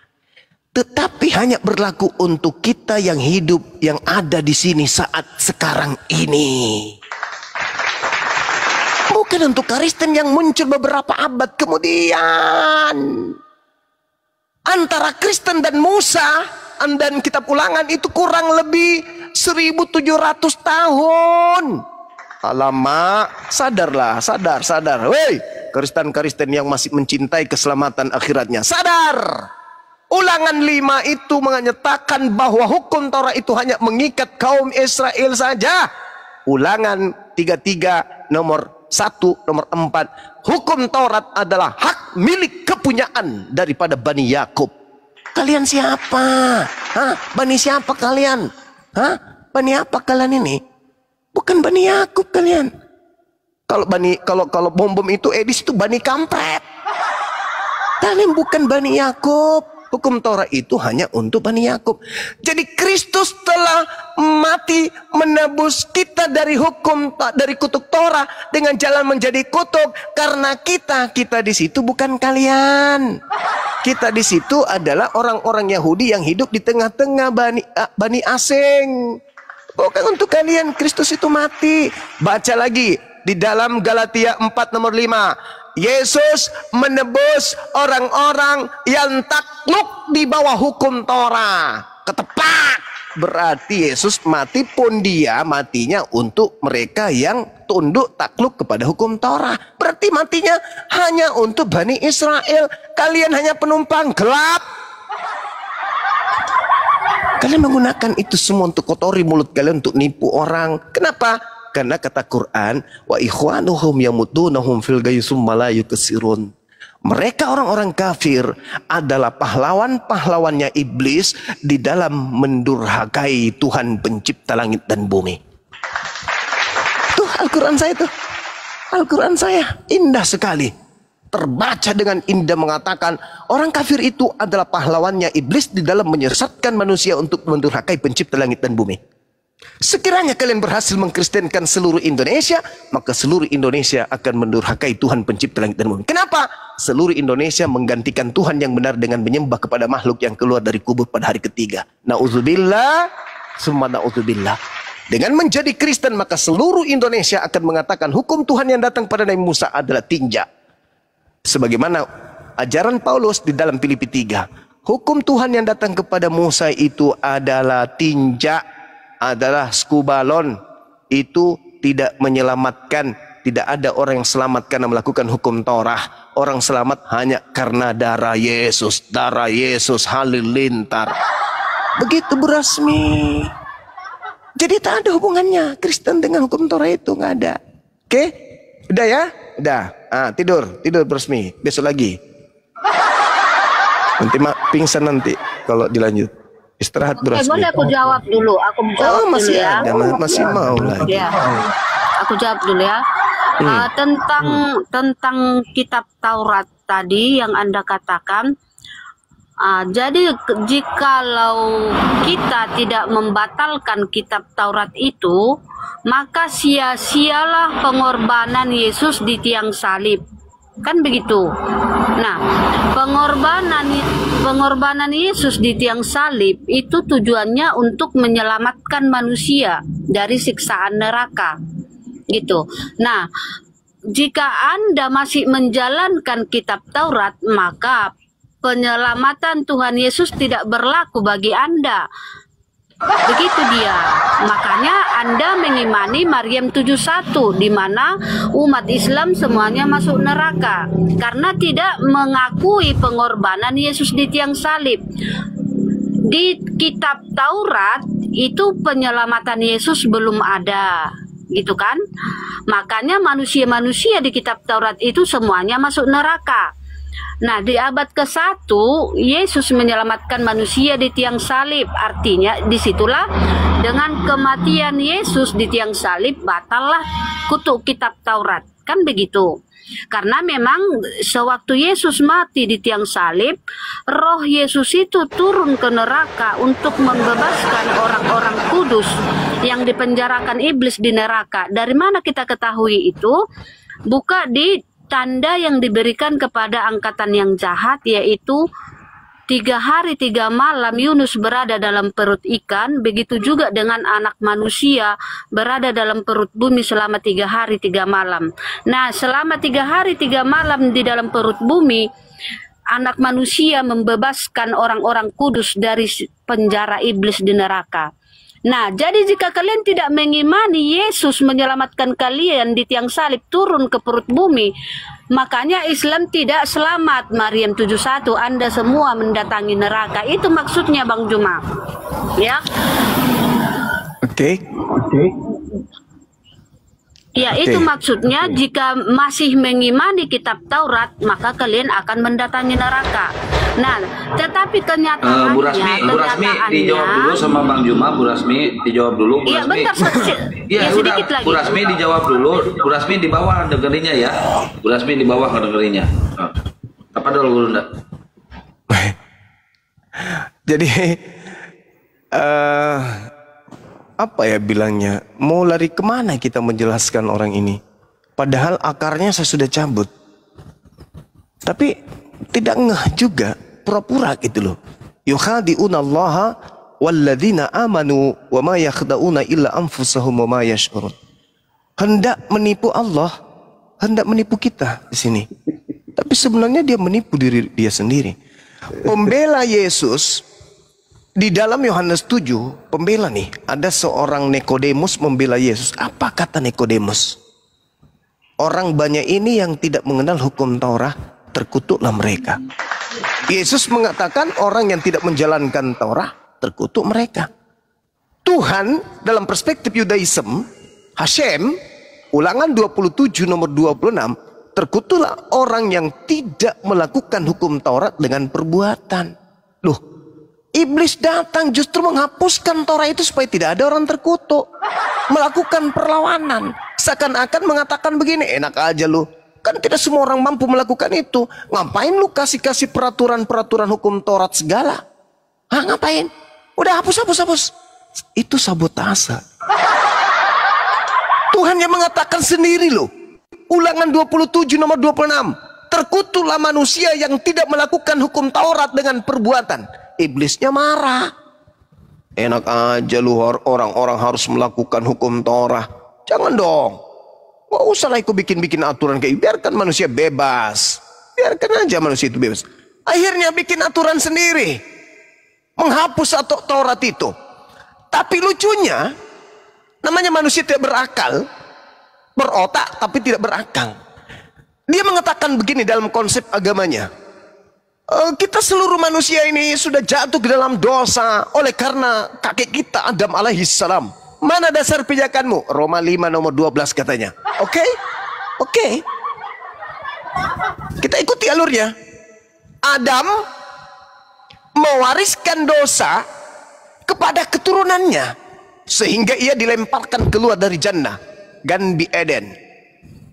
Tetapi hanya berlaku untuk kita yang hidup, yang ada di sini saat sekarang ini. Bukan untuk Kristen yang muncul beberapa abad kemudian. Antara Kristen dan Musa dan kitab Ulangan itu kurang lebih 1700 tahun. Alamak, sadarlah, sadar. Woi, Kristen-Kristen yang masih mencintai keselamatan akhiratnya, sadar. Ulangan 5 itu menyatakan bahwa hukum Torah itu hanya mengikat kaum Israel saja. Ulangan 33 nomor 1, nomor 4. Hukum Taurat adalah hak milik kepunyaan daripada Bani Yakub. Kalian siapa? Bani siapa kalian? Bani apa kalian ini? Bukan Bani Yakub kalian. Kalau bom itu Edis itu Bani kampret. Kalian bukan Bani Yakub. Hukum Torah itu hanya untuk Bani Yakub. Jadi Kristus telah mati menebus kita dari kutuk Torah dengan jalan menjadi kutuk, karena kita di situ bukan kalian. Kita di situ adalah orang-orang Yahudi yang hidup di tengah-tengah bani asing. Bukan untuk kalian. Kristus itu mati. Baca lagi di dalam Galatia 4 nomor 5. Yesus menebus orang-orang yang takluk di bawah hukum Torah. Ketepak. Berarti Yesus mati pun dia matinya untuk mereka yang tunduk takluk kepada hukum Torah. Berarti matinya hanya untuk Bani Israel. Kalian hanya penumpang gelap. Kalian menggunakan itu semua untuk kotori mulut kalian, untuk nipu orang. Kenapa? Karena kata Quran, wa ikhwanuhum yamudunahum fil gayyusum malayu kesirun. Mereka orang-orang kafir adalah pahlawan-pahlawannya iblis di dalam mendurhakai Tuhan pencipta langit dan bumi. Tuh Al-Quran saya tuh. Al-Quran saya indah sekali. Terbaca dengan indah mengatakan orang kafir itu adalah pahlawannya iblis di dalam menyesatkan manusia untuk mendurhakai pencipta langit dan bumi. Sekiranya kalian berhasil mengkristenkan seluruh Indonesia, maka seluruh Indonesia akan mendurhakai Tuhan pencipta langit dan bumi. Kenapa? Seluruh Indonesia menggantikan Tuhan yang benar dengan menyembah kepada makhluk yang keluar dari kubur pada hari ketiga. Na'udzubillah, summa na'udzubillah. Dengan menjadi Kristen, maka seluruh Indonesia akan mengatakan hukum Tuhan yang datang pada Nabi Musa adalah tinja. Sebagaimana ajaran Paulus di dalam Filipi 3. Hukum Tuhan yang datang kepada Musa itu adalah tinja, adalah skubalon. Itu tidak menyelamatkan. Tidak ada orang yang selamat karena melakukan hukum Torah. Orang selamat hanya karena darah Yesus. Darah Yesus halilintar. Begitu Bu Rasmi. Jadi tak ada hubungannya Kristen dengan hukum Torah itu, nggak ada. Oke? Udah ya? Udah. Tidur Bu Rasmi. Besok lagi. Nanti pingsan nanti kalau dilanjut. Istirahat Bu Rasmi. Boleh aku jawab dulu. Aku jawab masih dulu ya. ada, masih mau lagi. Ya. Aku jawab dulu ya. Tentang kitab Taurat tadi yang Anda katakan. Jadi jikalau kita tidak membatalkan kitab Taurat itu, maka sia-sialah pengorbanan Yesus di tiang salib. Kan begitu. Nah, pengorbanan Yesus di tiang salib itu tujuannya untuk menyelamatkan manusia dari siksaan neraka. Gitu. Nah, jika Anda masih menjalankan kitab Taurat, maka penyelamatan Tuhan Yesus tidak berlaku bagi Anda. Begitu dia. Makanya Anda mengimani Maryam 71, di mana umat Islam semuanya masuk neraka karena tidak mengakui pengorbanan Yesus di tiang salib. Di kitab Taurat itu penyelamatan Yesus belum ada, gitu kan? Makanya manusia-manusia di kitab Taurat itu semuanya masuk neraka. Nah, di abad ke-1 Yesus menyelamatkan manusia di tiang salib. Artinya disitulah dengan kematian Yesus di tiang salib batallah kutuk kitab Taurat. Kan begitu. Karena memang sewaktu Yesus mati di tiang salib, roh Yesus itu turun ke neraka untuk membebaskan orang-orang kudus yang dipenjarakan iblis di neraka. Dari mana kita ketahui itu? Buka di tanda yang diberikan kepada angkatan yang jahat, yaitu 3 hari 3 malam Yunus berada dalam perut ikan. Begitu juga dengan anak manusia berada dalam perut bumi selama 3 hari 3 malam. Nah, selama 3 hari 3 malam di dalam perut bumi, anak manusia membebaskan orang-orang kudus dari penjara iblis di neraka. Nah, jadi jika kalian tidak mengimani Yesus menyelamatkan kalian di tiang salib turun ke perut bumi, makanya Islam tidak selamat. Maryam 71, Anda semua mendatangi neraka. Itu maksudnya Bang Juma. Ya. Oke. Ya, itu maksudnya jika masih mengimani kitab Taurat, maka kalian akan mendatangi neraka. Nah, tetapi kenyataannya, Bu Rasmi dijawab dulu sama Bang Juma. Bu Rasmi dijawab dulu. Iya, bentar. Ya, sedikit lagi. Bu Rasmi dijawab dulu. Bu Rasmi di bawah dengerinnya ya. Bu Rasmi di bawah dengerinnya. Apa dulu Bunda? Jadi apa ya bilangnya, mau lari kemana kita menjelaskan orang ini, padahal akarnya saya sudah cabut, tapi tidak ngeh juga, pura-pura gitu loh. Yukhadi'una allaha walladzina amanu wa ma yakhda'una illa anfusahum wa ma yash'urun. Hendak menipu Allah, hendak menipu kita di sini, tapi sebenarnya dia menipu diri dia sendiri. Pembela Yesus di dalam Yohanes 7, pembela nih, ada seorang Nikodemus membela Yesus. Apa kata Nikodemus? Orang banyak ini yang tidak mengenal hukum Taurat, terkutuklah mereka. Yesus mengatakan orang yang tidak menjalankan Taurat, terkutuk mereka. Tuhan dalam perspektif Yudaism, Hashem, Ulangan 27 nomor 26, terkutuklah orang yang tidak melakukan hukum Taurat dengan perbuatan. Loh, Iblis datang justru menghapuskan Torah itu supaya tidak ada orang terkutuk. Melakukan perlawanan. Seakan-akan mengatakan begini, enak aja lu. Kan tidak semua orang mampu melakukan itu. Ngapain lu kasih-kasih peraturan-peraturan hukum Taurat segala? Hah, ngapain? Udah hapus. Itu sabotase. Tuhan yang mengatakan sendiri loh. Ulangan 27 nomor 26. Terkutuklah manusia yang tidak melakukan hukum Taurat dengan perbuatan. Iblisnya marah. Enak aja lu orang-orang harus melakukan hukum Taurat. Jangan dong. Gak usah lah ikut bikin-bikin aturan kayak. Biarkan manusia bebas. Biarkan aja manusia itu bebas. Akhirnya bikin aturan sendiri. Menghapus atau Taurat itu. Tapi lucunya, namanya manusia tidak berakal. Berotak tapi tidak berakal. Dia mengatakan begini dalam konsep agamanya. Kita seluruh manusia ini sudah jatuh ke dalam dosa oleh karena kakek kita Adam alaihissalam. Mana dasar pijakanmu? Roma 5 nomor 12 katanya. Oke? Oke. Kita ikuti alurnya. Adam mewariskan dosa kepada keturunannya sehingga ia dilemparkan keluar dari jannah, Gan di Eden,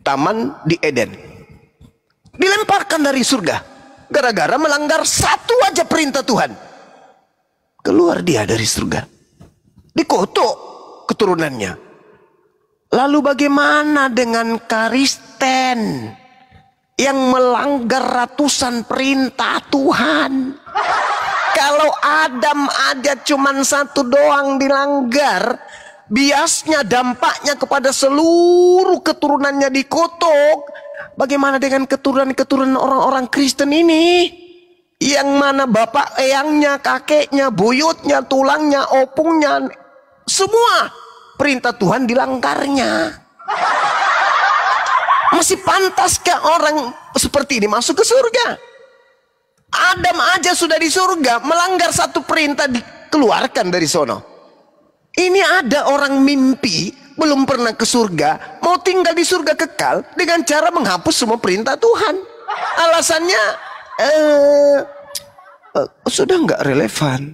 taman di Eden. Dilemparkan dari surga gara-gara melanggar satu aja perintah Tuhan. Keluar dia dari surga, dikutuk keturunannya. Lalu bagaimana dengan Kristen yang melanggar ratusan perintah Tuhan? Kalau Adam aja cuman satu doang dilanggar, biasnya dampaknya kepada seluruh keturunannya dikutuk. Bagaimana dengan keturunan-keturunan orang-orang Kristen ini? Yang mana bapak eyangnya, kakeknya, buyutnya, tulangnya, opungnya, semua perintah Tuhan dilanggarnya. Masih pantaskah orang seperti ini masuk ke surga? Adam aja sudah di surga, melanggar satu perintah dikeluarkan dari sono. Ini ada orang mimpi, belum pernah ke surga, mau tinggal di surga kekal dengan cara menghapus semua perintah Tuhan. Alasannya sudah nggak relevan.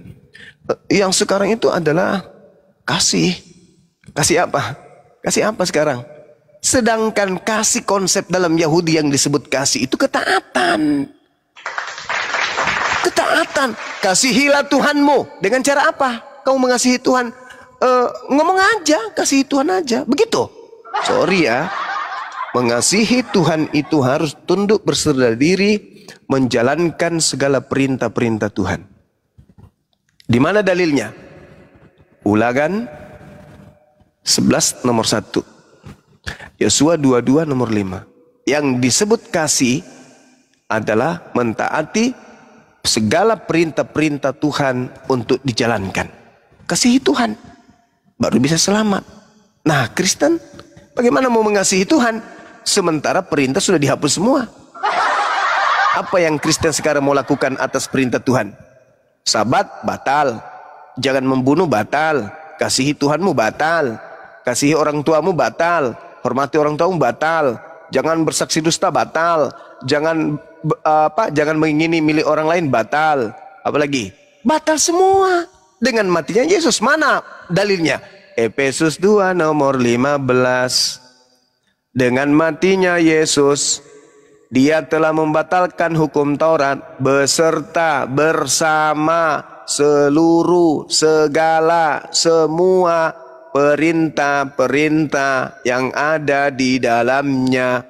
Yang sekarang itu adalah kasih. Kasih apa? Kasih apa sekarang? Sedangkan kasih konsep dalam Yahudi yang disebut kasih itu ketaatan. Ketaatan. Kasihilah Tuhanmu. Dengan cara apa? Kamu mengasihi Tuhan? Ngomong aja, kasihi Tuhan aja. Begitu. Sorry ya. Mengasihi Tuhan itu harus tunduk berserah diri, menjalankan segala perintah-perintah Tuhan. Di mana dalilnya? Ulangan 11 nomor 1. Yosua 22 nomor 5. Yang disebut kasih adalah mentaati segala perintah-perintah Tuhan untuk dijalankan. Kasihi Tuhan, baru bisa selamat. Nah, Kristen bagaimana mau mengasihi Tuhan sementara perintah sudah dihapus semua? Apa yang Kristen sekarang mau lakukan atas perintah Tuhan? Sabat batal, jangan membunuh batal, kasihi Tuhanmu batal, kasihi orang tuamu batal, hormati orang tuamu batal, jangan bersaksi dusta batal, jangan jangan mengingini milik orang lain batal. Apalagi batal semua dengan matinya Yesus. Mana dalilnya? Efesus 2 nomor 15. Dengan matinya Yesus, Dia telah membatalkan hukum Taurat beserta bersama seluruh segala semua perintah-perintah yang ada di dalamnya.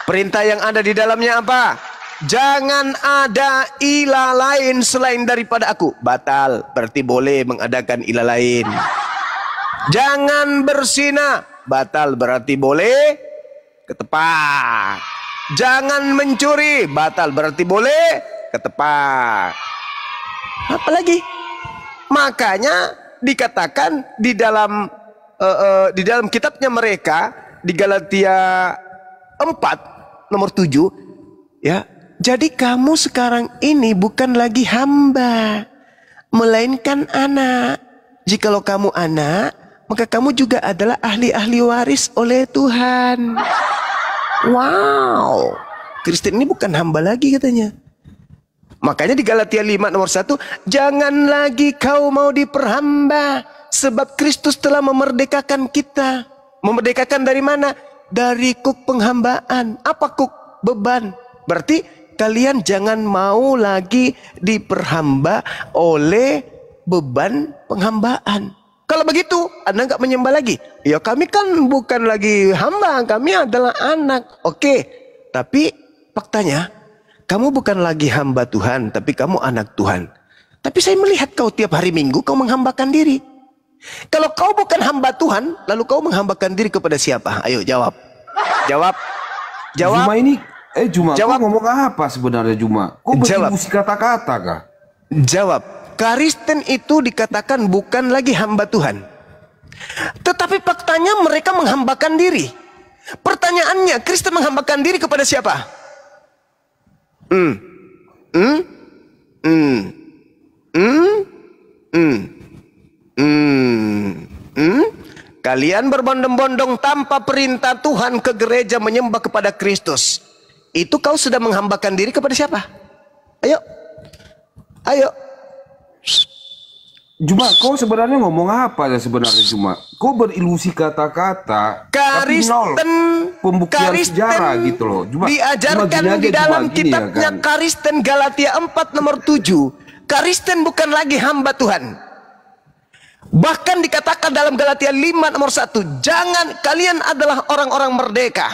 Perintah yang ada di dalamnya apa? Jangan ada ilah lain selain daripada aku. Batal, berarti boleh mengadakan ilah lain. Jangan berzina. Batal, berarti boleh ketepak. Jangan mencuri. Batal, berarti boleh ketepak. Apa lagi? Makanya dikatakan di dalam kitabnya mereka di Galatia 4 nomor 7 ya. Jadi kamu sekarang ini bukan lagi hamba, melainkan anak. Jikalau kamu anak, maka kamu juga adalah ahli-ahli waris oleh Tuhan. Wow, Kristen ini bukan hamba lagi katanya. Makanya di Galatia 5 nomor 1, jangan lagi kau mau diperhamba, sebab Kristus telah memerdekakan kita. Memerdekakan dari mana? Dari kuk penghambaan. Apa kuk? Beban. Berarti kalian jangan mau lagi diperhamba oleh beban penghambaan. kalau begitu Anda nggak menyembah lagi. Ya kami kan bukan lagi hamba, kami adalah anak. Oke, tapi faktanya kamu bukan lagi hamba Tuhan, tapi kamu anak Tuhan. Tapi saya melihat kau tiap hari Minggu kau menghambakan diri. Kalau kau bukan hamba Tuhan, lalu kau menghambakan diri kepada siapa? Ayo jawab. Jawab. Jawab. Juma ini, Juma, jawab. kau ngomong apa sebenarnya Juma? Kau berilusi kata-kata kah? Jawab. Kristen itu dikatakan bukan lagi hamba Tuhan. Tetapi faktanya mereka menghambakan diri. Pertanyaannya, Kristen menghambakan diri kepada siapa? Kalian berbondong-bondong tanpa perintah Tuhan ke gereja menyembah kepada Kristus. Itu kau sudah menghambakan diri kepada siapa? Ayo. Ayo. Juma, kau sebenarnya ngomong apa ya sebenarnya Juma? Kau berilusi kata-kata, tapi nol pembuktian sejarah gitu loh. Juma, diajarkan di dalam kitabnya ya kan? Kristen Galatia 4 nomor 7. Kristen bukan lagi hamba Tuhan. Bahkan dikatakan dalam Galatia 5 nomor 1, jangan, kalian adalah orang-orang merdeka.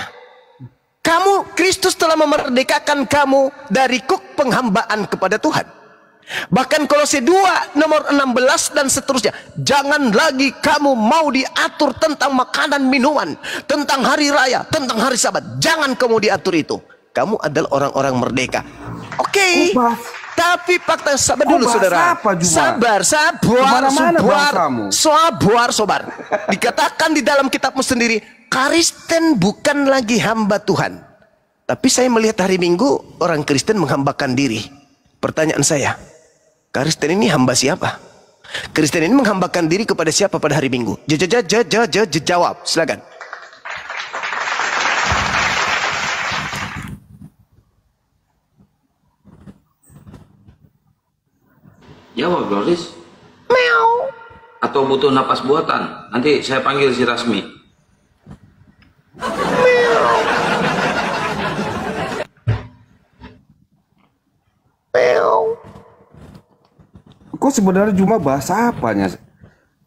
Kamu, Kristus telah memerdekakan kamu dari kuk penghambaan kepada Tuhan. Bahkan Kolose 2 nomor 16 dan seterusnya. Jangan lagi kamu mau diatur tentang makanan minuman, tentang hari raya, tentang hari Sabat. Jangan kamu diatur itu. Kamu adalah orang-orang merdeka. Oke. Tapi fakta, sabar dulu saudara. Sabar. Sobar. Dikatakan di dalam kitabmu sendiri, Kristen bukan lagi hamba Tuhan. Tapi saya melihat hari Minggu orang Kristen menghambakan diri. Pertanyaan saya, Kristen ini hamba siapa? Kristen ini menghambakan diri kepada siapa pada hari Minggu? Jawab, silakan. Jawab, Doris. Meow. Atau butuh napas buatan? Nanti saya panggil si Rasmi. Meow. Kok sebenarnya cuma bahasa apanya?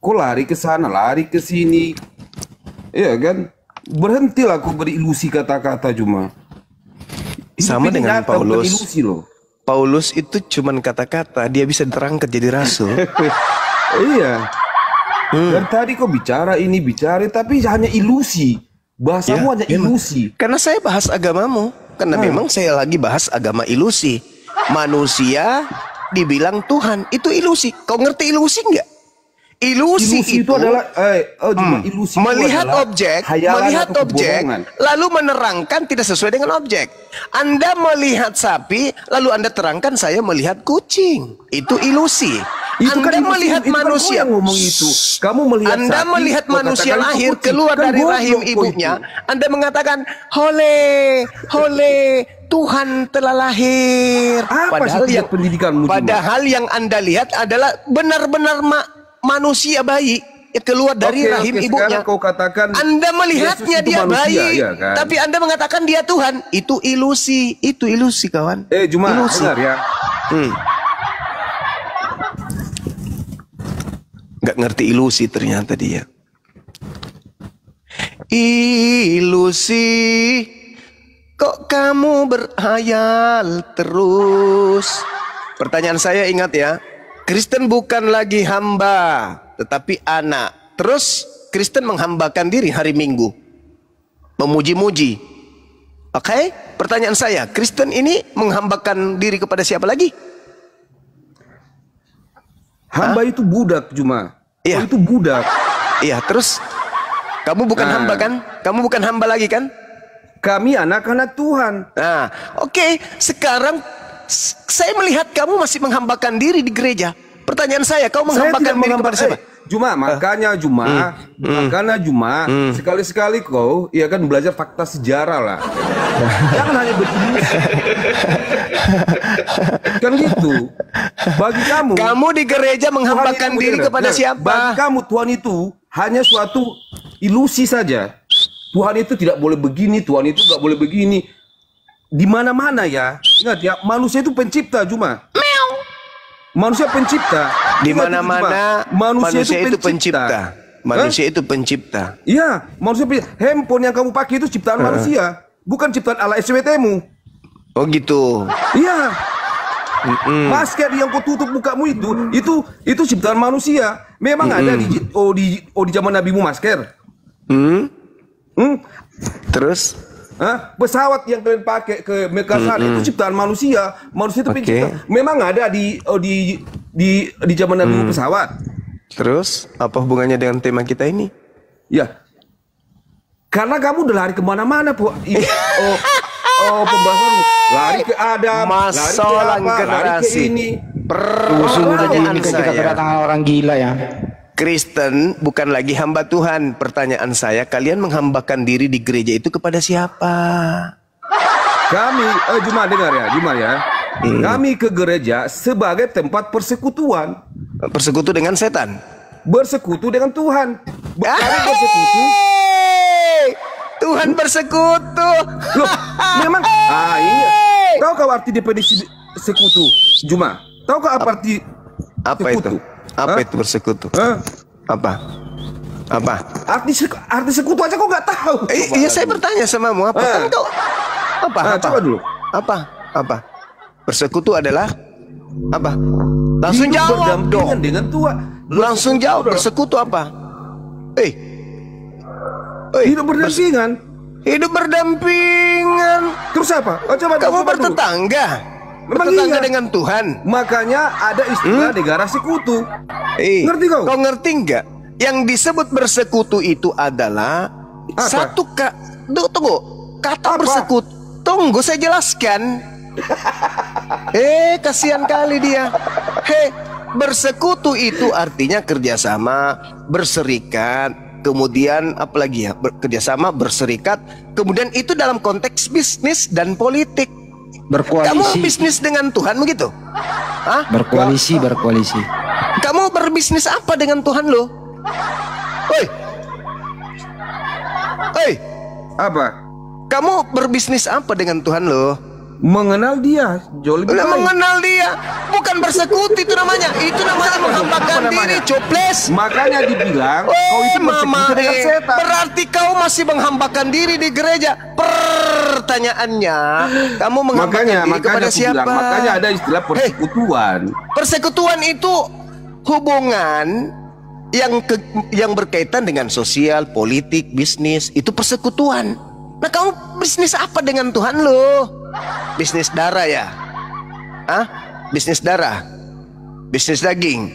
Kok lari ke sana, lari ke sini? Iya kan? Berhentilah kau berilusi kata-kata cuma. Sama dengan Paulus. Ilusi loh. Paulus itu cuman kata-kata, dia bisa terangkat jadi rasul. Iya. Dan tadi kau bicara ini, bicara, tapi hanya ilusi. Bahasamu hanya ilusi. Karena saya bahas agamamu. Karena memang saya lagi bahas agama ilusi. Manusia dibilang Tuhan, itu ilusi. Kau ngerti ilusi nggak? Ilusi itu adalah ilusi melihat objek, lalu menerangkan tidak sesuai dengan objek. Anda melihat sapi, lalu Anda terangkan saya melihat kucing. Itu ilusi. Anda melihat manusia, kamu melihat Anda melihat manusia lahir keluar dari rahim ibunya, Anda mengatakan hole, hole, Tuhan telah lahir. Padahal yang Anda lihat adalah benar-benar manusia bayi keluar dari rahim ibunya. Kau katakan Anda melihatnya dia bayi, ya kan? Tapi Anda mengatakan dia Tuhan. Itu ilusi, kawan. Cuma ilusi. Benar ya. Nggak ngerti ilusi ternyata dia. Ilusi, kok kamu berhayal terus? Pertanyaan saya, ingat ya, Kristen bukan lagi hamba, tetapi anak. Terus Kristen menghambakan diri hari Minggu, memuji-muji. Oke? Pertanyaan saya, Kristen ini menghambakan diri kepada siapa lagi? Hamba itu budak cuma. Iya. Itu budak. Iya, terus kamu bukan hamba kan? Kamu bukan hamba lagi kan? Kami anak-anak Tuhan. Nah, oke. Sekarang saya melihat kamu masih menghambakan diri di gereja. Pertanyaan saya, kau menghambakan diri kepada siapa? Makanya Juma, sekali-sekali kau, ya kan, belajar fakta sejarah lah. Jangan hanya berilusi. Kan gitu. Bagi kamu di gereja menghambakan diri kepada siapa? Bagi kamu Tuhan itu hanya suatu ilusi saja. Tuhan itu tidak boleh begini, Tuhan itu nggak boleh begini. Di mana-mana ya. Ingat ya, manusia itu pencipta Juma. Manusia pencipta. Di Ingat itu, mana-mana Cuma. manusia itu pencipta. Manusia itu pencipta. Iya, manusia pencipta. Handphone yang kamu pakai itu ciptaan manusia, bukan ciptaan ala SWT-mu. Oh gitu. Iya. Masker yang kau tutup mukamu itu ciptaan manusia. Memang ada di zaman nabimu masker. Terus? Hah? Pesawat yang kalian pakai ke Mekah sana itu ciptaan manusia. Manusia itu pencipta. Memang ada di zaman nabimu pesawat. Terus apa hubungannya dengan tema kita ini? Ya, karena kamu udah lari kemana-mana, Po. Pembahasan lari ke Adam, Masalah lari ke generasi. ini. Pertanyaan Kita saya, kedatangan orang gila ya. Kristen bukan lagi hamba Tuhan. Pertanyaan saya, kalian menghambakan diri di gereja itu kepada siapa? Kami, Juma dengar ya, Juma ya. Kami ke gereja sebagai tempat persekutuan. Persekutu dengan setan. Bersekutu dengan Tuhan. Kami bersekutu. Tuhan bersekutu. Loh, memang iya. Tahu kau arti definisi sekutu, Juma? Tahu kau apa arti Apa sekutu? itu? Apa itu bersekutu? Apa? Arti sekutu aja kau nggak tahu. Iya, saya bertanya samamu apa? Kan kau apa? Coba dulu. Apa? Bersekutu adalah apa? Langsung Hidup jawab berdampingan dong. dengan Tuhan. Langsung jawab. Bersekutu apa? Hidup berdampingan. Hidup berdampingan. Terus apa? Coba Kamu dulu. bertetangga. Memang Bertetangga iya. dengan Tuhan. Makanya ada istilah negara sekutu. Ngerti kau? Kau ngerti nggak? Yang disebut bersekutu itu adalah Apa? satu tunggu. Kata Apa? bersekutu. Tunggu saya jelaskan. Kasihan kali dia. Bersekutu itu artinya kerjasama, berserikat, kemudian apalagi ya, kerjasama, berserikat, kemudian itu dalam konteks bisnis dan politik. Berkoalisi. Kamu bisnis dengan Tuhan begitu? Hah? Berkoalisi. Kamu berbisnis apa dengan Tuhan lo? Apa? Kamu berbisnis apa dengan Tuhan lo? Mengenal dia jauh lebih baik. Mengenal dia, bukan bersekutu itu namanya. Itu namanya menghambakan diri, coples. Makanya dibilang kau itu bersekutu dengan setan. Berarti kau masih menghambakan diri di gereja. Pertanyaannya, kamu menghambakan diri kepada aku siapa? bilang, makanya ada istilah persekutuan. Persekutuan itu hubungan yang berkaitan dengan sosial, politik, bisnis. Itu persekutuan. Nah, kamu bisnis apa dengan Tuhan lo? Bisnis darah ya? Bisnis darah? Bisnis daging?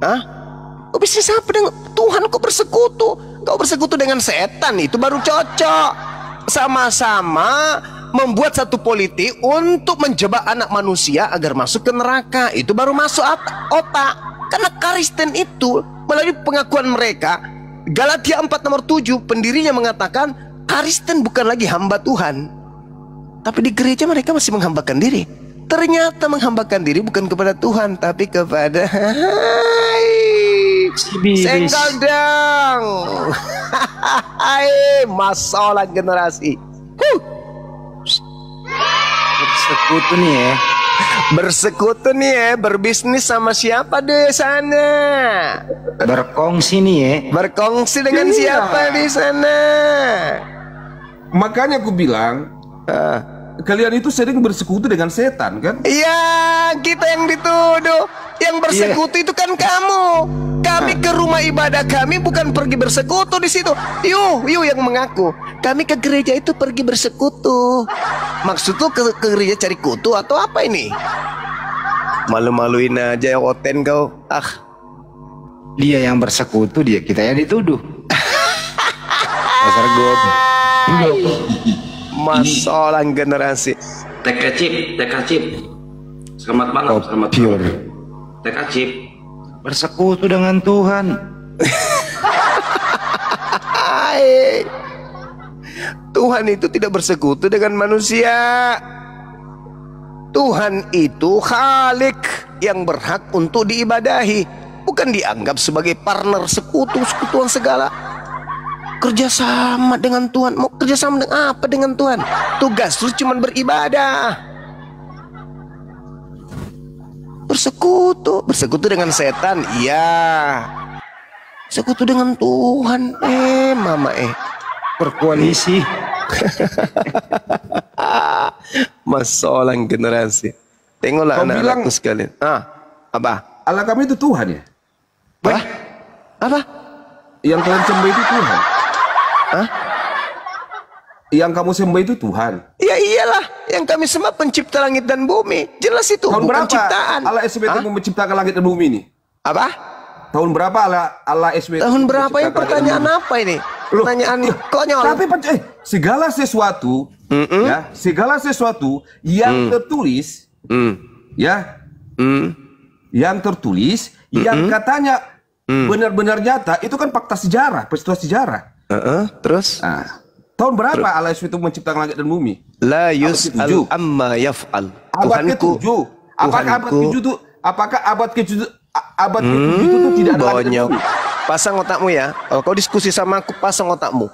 Kau bisnis apa dengan Tuhan? Kau bersekutu. Kau bersekutu dengan setan, itu baru cocok. Sama-sama membuat satu politik untuk menjebak anak manusia agar masuk ke neraka. Itu baru masuk otak. Karena Kristen itu melalui pengakuan mereka, Galatia 4 nomor 7, pendirinya mengatakan Kristen bukan lagi hamba Tuhan. Tapi di gereja mereka masih menghambakan diri. Ternyata menghambakan diri bukan kepada Tuhan, tapi kepada Senggal dong. Masalah generasi. Bersekutu nih ya. Bersekutu nih ya. Berbisnis sama siapa deh sana? Berkongsi nih ya. Berkongsi dengan siapa di sana? Makanya aku bilang kalian itu sering bersekutu dengan setan kan? Iya, kita yang dituduh. Yang bersekutu itu kan kamu. Kami ke rumah ibadah kami bukan pergi bersekutu di situ. Yuh yang mengaku. Kami ke gereja itu pergi bersekutu. Maksud lu ke gereja cari kutu atau apa ini? Malu-maluin aja Oten kau. Dia yang bersekutu, kita yang dituduh. Dasar goblok. Masalah generasi. TK Chip. Selamat malam, selamat pure. TK Chip. Bersekutu dengan Tuhan. Tuhan itu tidak bersekutu dengan manusia. Tuhan itu Khalik yang berhak untuk diibadahi, bukan dianggap sebagai partner sekutuan segala. Kerjasama dengan Tuhan. Mau kerjasama dengan apa dengan Tuhan? Tugas lu cuma beribadah. Bersekutu dengan setan, iya. Bersekutu dengan Tuhan, mama Berkoalisi. Masalah generasi. Tengoklah Kau anak-anakku sekalian. Apa? Allah kami itu Tuhan ya? Apa? Yang kalian sembah itu Tuhan? Yang kamu sembah itu Tuhan? Ya iyalah, yang kami sembah pencipta langit dan bumi. Jelas itu, Tahun bukan berapa ciptaan. Allah SWT menciptakan langit dan bumi ini? Apa? Tahun berapa Allah SWT? Tahun berapa ini? Pertanyaan apa ini? Pertanyaan konyol. Tapi segala sesuatu, ya, segala sesuatu yang tertulis, yang tertulis, yang katanya benar-benar nyata, itu kan fakta sejarah, peristiwa sejarah. Terus? Tahun berapa Allah SWT menciptakan langit dan bumi? La yus'al amma yaf'al. Abad ke-7. Apakah abad ke-7 itu? Apakah abad ke-7 itu tidak ada langit dan bumi? Pasang otakmu ya. Kalau kau diskusi sama aku, pasang otakmu.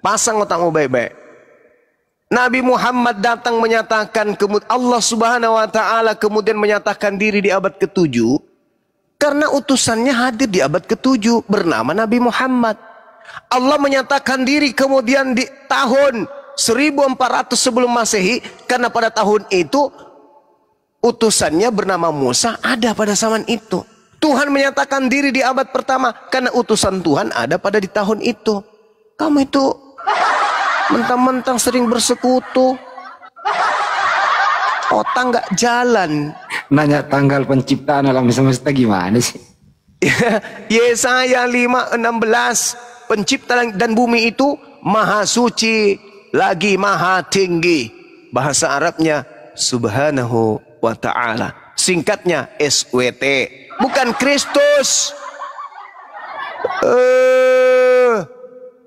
Pasang otakmu baik-baik. Nabi Muhammad datang menyatakan, Allah Subhanahu wa Ta'ala kemudian menyatakan diri di abad ke-7 karena utusannya hadir di abad ke-7 bernama Nabi Muhammad. Allah menyatakan diri kemudian di tahun 1400 sebelum Masehi karena pada tahun itu utusannya bernama Musa ada pada zaman itu. Tuhan menyatakan diri di abad pertama karena utusan Tuhan ada pada di tahun itu. Kamu itu mentang-mentang sering bersekutu, otak nggak jalan. Nanya tanggal penciptaan alam semesta gimana sih? Yesaya 5:16, pencipta langit dan bumi itu maha suci lagi maha tinggi. Bahasa Arabnya Subhanahu wa Ta'ala. Singkatnya SWT. Bukan Kristus.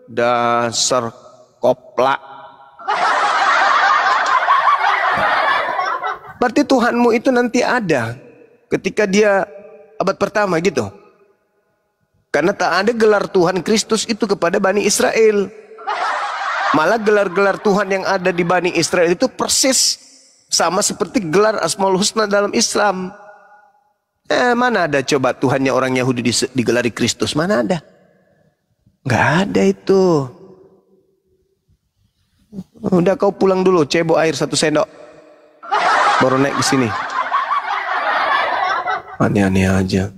Dasar koplak. Berarti Tuhanmu itu nanti ada ketika dia abad pertama gitu. Karena tak ada gelar Tuhan Kristus itu kepada Bani Israel. Malah gelar-gelar Tuhan yang ada di Bani Israel itu persis sama seperti gelar Asmaul Husna dalam Islam. Mana ada coba Tuhannya orang Yahudi digelari Kristus? Mana ada? Nggak ada itu. Udah kau pulang dulu, cebok air 1 sendok. Baru naik ke sini. Aneh-aneh aja.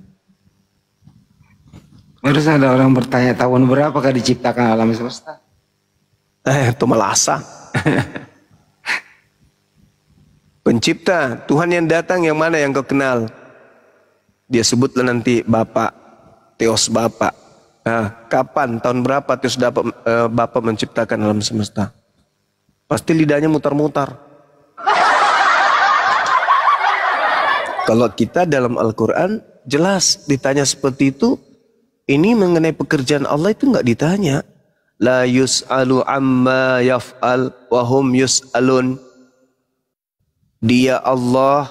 Terus ada orang bertanya tahun berapakah diciptakan alam semesta? Itu melasa. Pencipta, Tuhan yang datang yang mana yang kau kenal? Dia sebutlah nanti Bapak, Theos Bapak. Kapan, tahun berapa Theos Bapak menciptakan alam semesta? Pasti lidahnya mutar-mutar. Kalau kita dalam Al-Quran jelas ditanya seperti itu, ini mengenai pekerjaan Allah itu nggak ditanya. La yus'alu amma yaf'al wa hum yus'alun. Dia Allah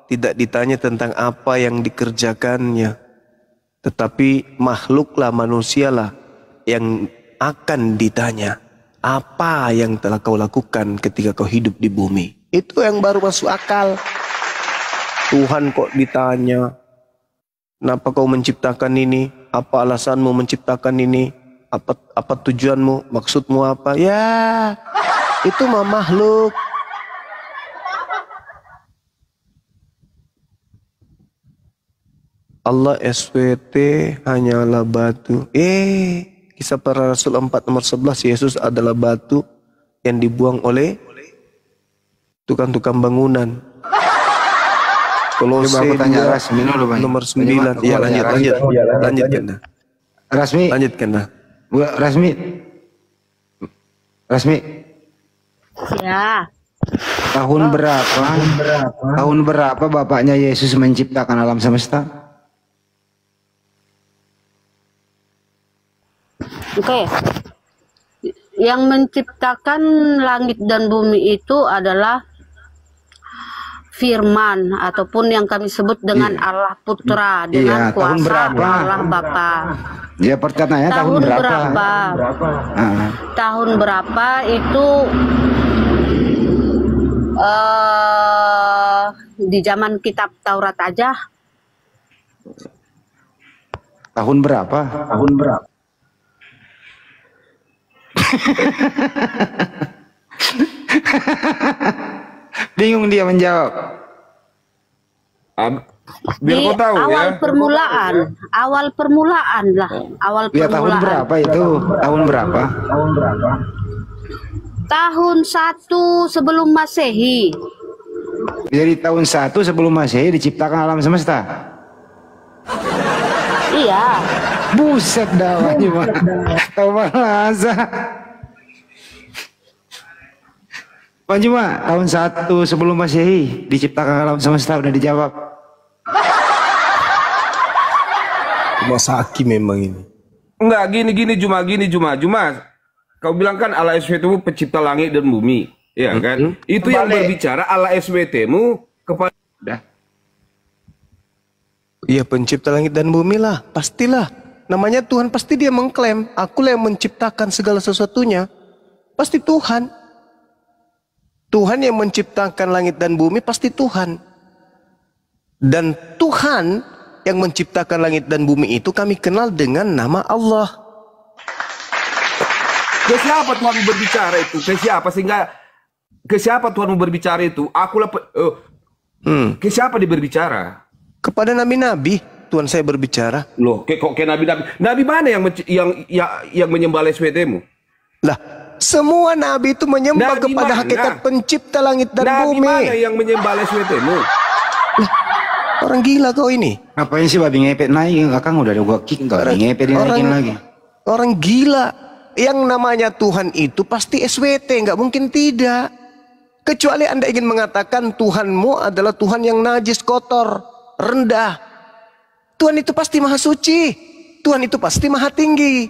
tidak ditanya tentang apa yang dikerjakannya. Tetapi makhluklah, manusialah yang akan ditanya. Apa yang telah kau lakukan ketika kau hidup di bumi. Itu yang baru masuk akal. Tuhan kok ditanya, kenapa kau menciptakan ini? Apa alasanmu menciptakan ini? Apa tujuanmu? Maksudmu apa? Ya, itu mah makhluk. Allah SWT hanyalah batu. Kisah para Rasul 4 nomor 11, Yesus adalah batu yang dibuang oleh tukang-tukang bangunan. Kolose aku tanya Rasmi dulu, nomor 9. Ya, lanjutkan. Rasmi. Lanjutkan dah. Bu, Rasmi. Ya. Tahun berapa bapaknya Yesus menciptakan alam semesta? Oke. Yang menciptakan langit dan bumi itu adalah Firman ataupun yang kami sebut dengan Allah Putra dengan kuasa Allah Bapa. Ya, pertanyaannya tahun berapa? Tahun berapa itu di zaman kitab Taurat aja. Tahun berapa? Tahun berapa? Bingung dia menjawab. Biar Di kau tahu awal ya. permulaan, awal permulaan lah, awal Ya tahun permulaan. berapa itu? Tahun berapa? Tahun 1 sebelum Masehi. Jadi tahun 1 sebelum Masehi diciptakan alam semesta. Iya. Buset dah, tahu bahasa. Pak Juma, tahun 1 sebelum Masehi diciptakan alam semesta, udah dijawab. Masaki memang ini. Enggak, gini Juma. Kau bilang kan Allah SWT pencipta langit dan bumi, ya kan? Itu yang berbicara Allah SWT-mu kepada. Udah. Iya, pencipta langit dan bumi lah, pastilah. Namanya Tuhan, pasti dia mengklaim, akulah yang menciptakan segala sesuatunya. Pasti Tuhan. Tuhan yang menciptakan langit dan bumi pasti Tuhan. Dan Tuhan yang menciptakan langit dan bumi itu kami kenal dengan nama Allah. Ke siapa Tuhan berbicara itu? Ke siapa Tuhan berbicara itu? Akulah ke siapa dia berbicara? Kepada nabi-nabi Tuhan saya berbicara. Loh, kok ke nabi-nabi? Nabi mana yang menyembah SWT-mu? Lah, semua nabi itu menyembah Nabi kepada mana? hakikat pencipta langit dan Nabi bumi. mana yang menyembah SWT-mu? Orang gila kau ini. Ngapain sih babi ngepet naik? Kakang udah ada gua kick, enggak babi ngepet dinaikin lagi. Orang gila. Yang namanya Tuhan itu pasti SWT, nggak mungkin tidak. Kecuali Anda ingin mengatakan Tuhanmu adalah Tuhan yang najis, kotor, rendah. Tuhan itu pasti maha suci. Tuhan itu pasti maha tinggi.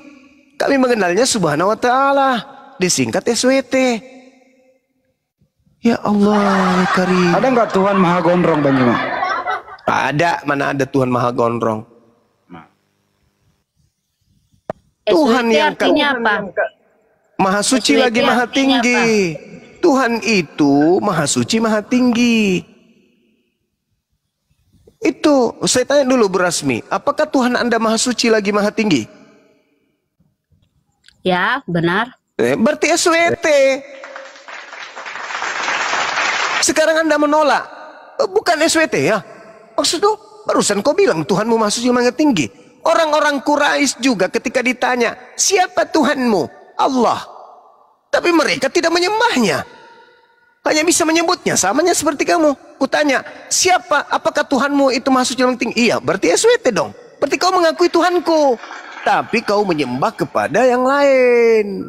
Kami mengenalnya Subhanahu wa Ta'ala, disingkat SWT. Ya Allah, ya Karim. Ada nggak Tuhan Maha Gondrong, Bang Juma? Ada, mana ada Tuhan maha gondrong. Tuhan SWT yang artinya apa? maha suci SWT lagi maha artinya tinggi. Tuhan itu maha suci maha tinggi. Itu saya tanya dulu Bu Rasmi, apakah Tuhan Anda maha suci lagi maha tinggi? Ya, benar. Berarti SWT. Sekarang Anda menolak, bukan SWT ya? Maksudnya barusan kau bilang Tuhanmu maha suci maha tinggi. Orang-orang Quraisy juga ketika ditanya, siapa Tuhanmu? Allah. Tapi mereka tidak menyembahnya. Hanya bisa menyebutnya, samanya seperti kamu. Kutanya, siapa? Apakah Tuhanmu itu maha suci maha tinggi? Iya, berarti SWT dong. Berarti kau mengakui Tuhanku. Tapi kau menyembah kepada yang lain.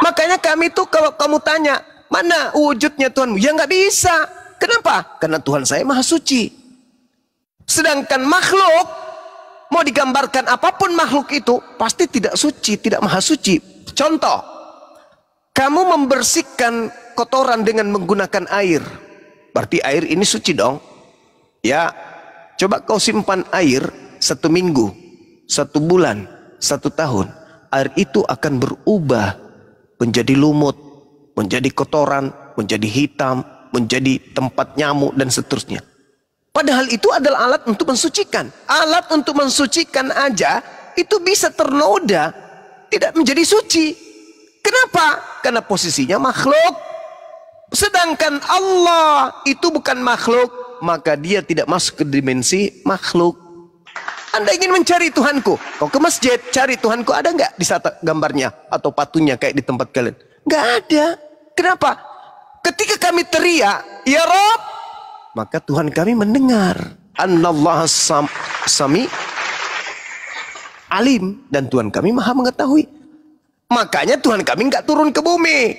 Makanya kami tuh kalau kamu tanya, mana wujudnya Tuhanmu? Ya nggak bisa. Kenapa? Karena Tuhan saya maha suci. Sedangkan makhluk, mau digambarkan apapun makhluk itu, pasti tidak suci, tidak maha suci. Contoh, kamu membersihkan kotoran dengan menggunakan air. Berarti air ini suci dong. Ya, coba kau simpan air 1 minggu, 1 bulan, 1 tahun. Air itu akan berubah menjadi lumut, menjadi kotoran, menjadi hitam, menjadi tempat nyamuk dan seterusnya. Padahal itu adalah alat untuk mensucikan. Alat untuk mensucikan aja itu bisa ternoda, tidak menjadi suci. Kenapa? Karena posisinya makhluk. Sedangkan Allah itu bukan makhluk, maka dia tidak masuk ke dimensi makhluk. Anda ingin mencari Tuhanku, kau ke masjid, cari Tuhanku, ada nggak di saat gambarnya atau patungnya kayak di tempat kalian? Nggak ada. Kenapa? Ketika kami teriak, ya Rob, maka Tuhan kami mendengar. Anallah sami alim, dan Tuhan kami maha mengetahui. Makanya Tuhan kami nggak turun ke bumi.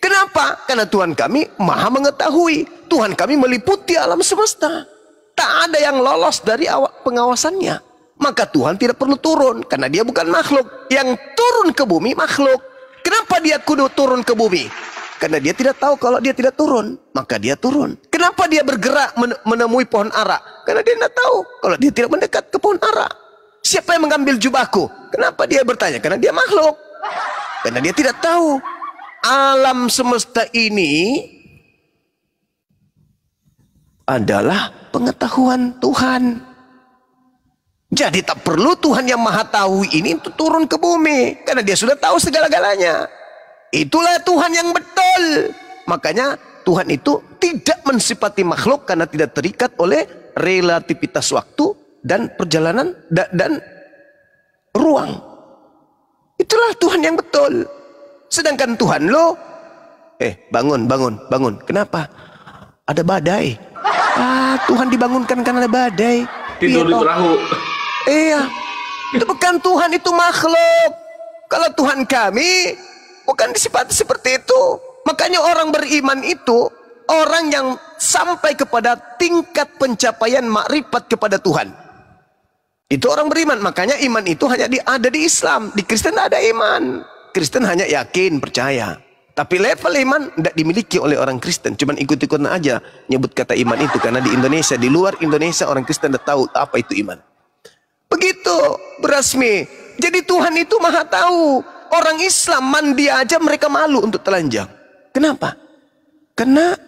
Kenapa? Karena Tuhan kami maha mengetahui. Tuhan kami meliputi alam semesta. Tak ada yang lolos dari pengawasannya. Maka Tuhan tidak perlu turun, karena dia bukan makhluk. Yang turun ke bumi makhluk. Kenapa dia kudu turun ke bumi? Karena dia tidak tahu kalau dia tidak turun, maka dia turun. Kenapa dia bergerak menemui pohon ara? Karena dia tidak tahu kalau dia tidak mendekat ke pohon ara. Siapa yang mengambil jubahku? Kenapa dia bertanya? Karena dia makhluk. Karena dia tidak tahu. Alam semesta ini adalah pengetahuan Tuhan. Jadi tak perlu Tuhan yang maha tahu ini untuk turun ke bumi, karena dia sudah tahu segala-galanya. Itulah Tuhan yang betul. Makanya Tuhan itu tidak mensifati makhluk karena tidak terikat oleh relativitas waktu dan perjalanan dan ruang. Itulah Tuhan yang betul. Sedangkan Tuhan lo, bangun. Kenapa? Ada badai. Tuhan dibangunkan karena ada badai. Tidur di perahu. Iya. Itu bukan Tuhan, itu makhluk. Kalau Tuhan kami bukan disifati seperti itu. Makanya orang beriman itu orang yang sampai kepada tingkat pencapaian makrifat kepada Tuhan. Itu orang beriman. Makanya iman itu hanya ada di Islam. Di Kristen ada iman. Kristen hanya yakin, percaya. Tapi level iman tidak dimiliki oleh orang Kristen. Cuman ikut-ikutan aja nyebut kata iman itu. Karena di Indonesia, di luar Indonesia orang Kristen tidak tahu apa itu iman. Begitu berasmi. Jadi Tuhan itu maha tahu. Orang Islam mandi aja mereka malu untuk telanjang. Kenapa? Karena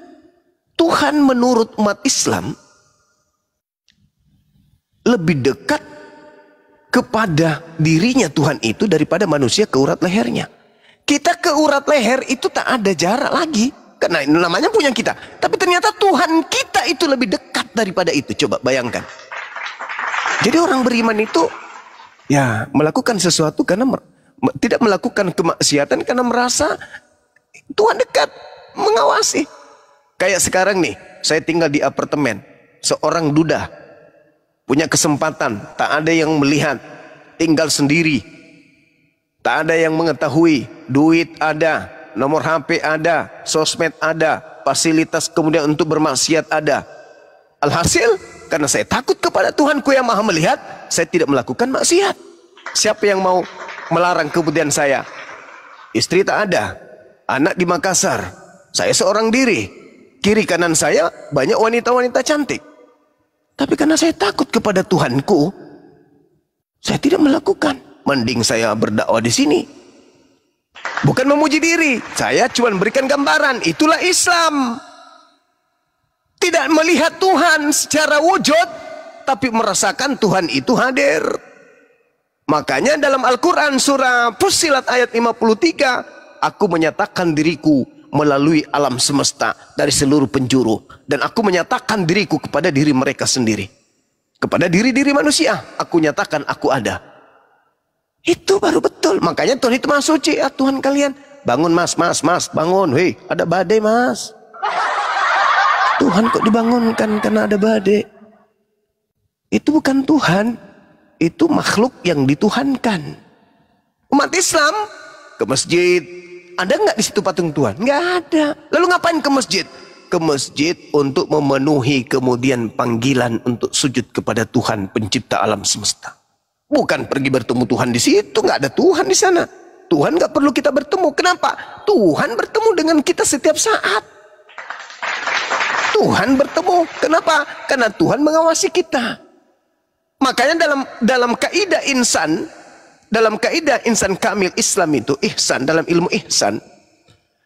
Tuhan menurut umat Islam lebih dekat kepada dirinya Tuhan itu daripada manusia ke urat lehernya. Kita ke urat leher itu tak ada jarak lagi. Karena namanya punya kita. Tapi ternyata Tuhan kita itu lebih dekat daripada itu. Coba bayangkan. Jadi orang beriman itu ya melakukan sesuatu karena tidak melakukan kemaksiatan karena merasa Tuhan dekat, mengawasi. Kayak sekarang nih, saya tinggal di apartemen. Seorang duda punya kesempatan, tak ada yang melihat, tinggal sendiri. Tak ada yang mengetahui, duit ada, nomor HP ada, sosmed ada, fasilitas kemudian untuk bermaksiat ada. Alhasil, karena saya takut kepada Tuhanku yang maha melihat, saya tidak melakukan maksiat. Siapa yang mau melarang kemudian saya? Istri tak ada, anak di Makassar, saya seorang diri, kiri kanan saya banyak wanita-wanita cantik. Tapi karena saya takut kepada Tuhanku, saya tidak melakukan. Mending saya berdakwah di sini. Bukan memuji diri, saya cuma berikan gambaran. Itulah Islam. Tidak melihat Tuhan secara wujud, tapi merasakan Tuhan itu hadir. Makanya dalam Al-Quran surah Fussilat ayat 53, aku menyatakan diriku melalui alam semesta dari seluruh penjuru. Dan aku menyatakan diriku kepada diri mereka sendiri. Kepada diri-diri manusia, aku nyatakan aku ada. Itu baru betul. Makanya Tuhan itu maha suci. Ya Tuhan kalian, bangun mas, bangun. Hei, ada badai mas. Tuhan kok dibangunkan karena ada badai? Itu bukan Tuhan. Itu makhluk yang dituhankan. Umat Islam ke masjid. Ada nggak di situ patung Tuhan? Nggak ada. Lalu ngapain ke masjid? Ke masjid untuk memenuhi kemudian panggilan untuk sujud kepada Tuhan pencipta alam semesta. Bukan pergi bertemu Tuhan di situ. Nggak ada Tuhan di sana. Tuhan nggak perlu kita bertemu. Kenapa? Tuhan bertemu dengan kita setiap saat. Tuhan bertemu. Kenapa? Karena Tuhan mengawasi kita. Makanya dalam kaidah insan, dalam kaidah insan kamil Islam itu ihsan, dalam ilmu ihsan,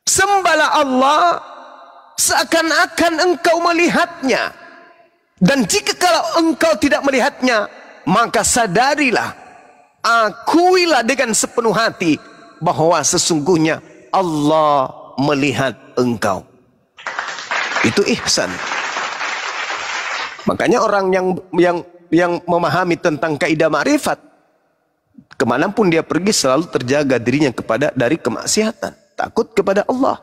sembahlah Allah seakan-akan engkau melihatnya. Dan jika kalau engkau tidak melihatnya, maka sadarilah, akuilah dengan sepenuh hati bahwa sesungguhnya Allah melihat engkau. Itu ihsan. Makanya orang yang memahami tentang kaidah ma'rifat, kemanapun dia pergi selalu terjaga dirinya dari kemaksiatan, takut kepada Allah.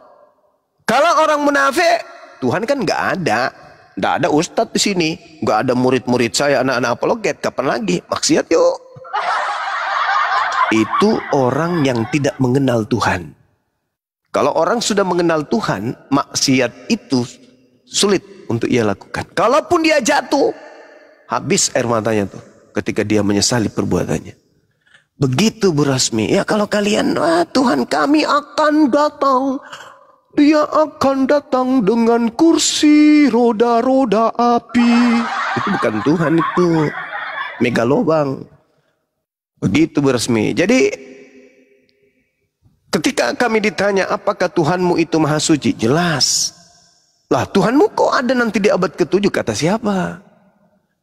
Kalau orang munafik, Tuhan kan nggak ada ustadz di sini, nggak ada murid-murid saya, anak-anak apologet, kapan lagi maksiat yuk. Itu orang yang tidak mengenal Tuhan. Kalau orang sudah mengenal Tuhan, maksiat itu sulit untuk ia lakukan. Kalaupun dia jatuh, habis air matanya tuh ketika dia menyesali perbuatannya. Begitu Bu Rasmi. Ya kalau kalian, Tuhan kami akan datang. Dia akan datang dengan kursi roda-roda api. Itu bukan Tuhan, itu megalobang. Begitu Bu Rasmi. Jadi ketika kami ditanya apakah Tuhanmu itu maha suci, jelas. Lah Tuhanmu kok ada nanti di abad ke-7? Kata siapa?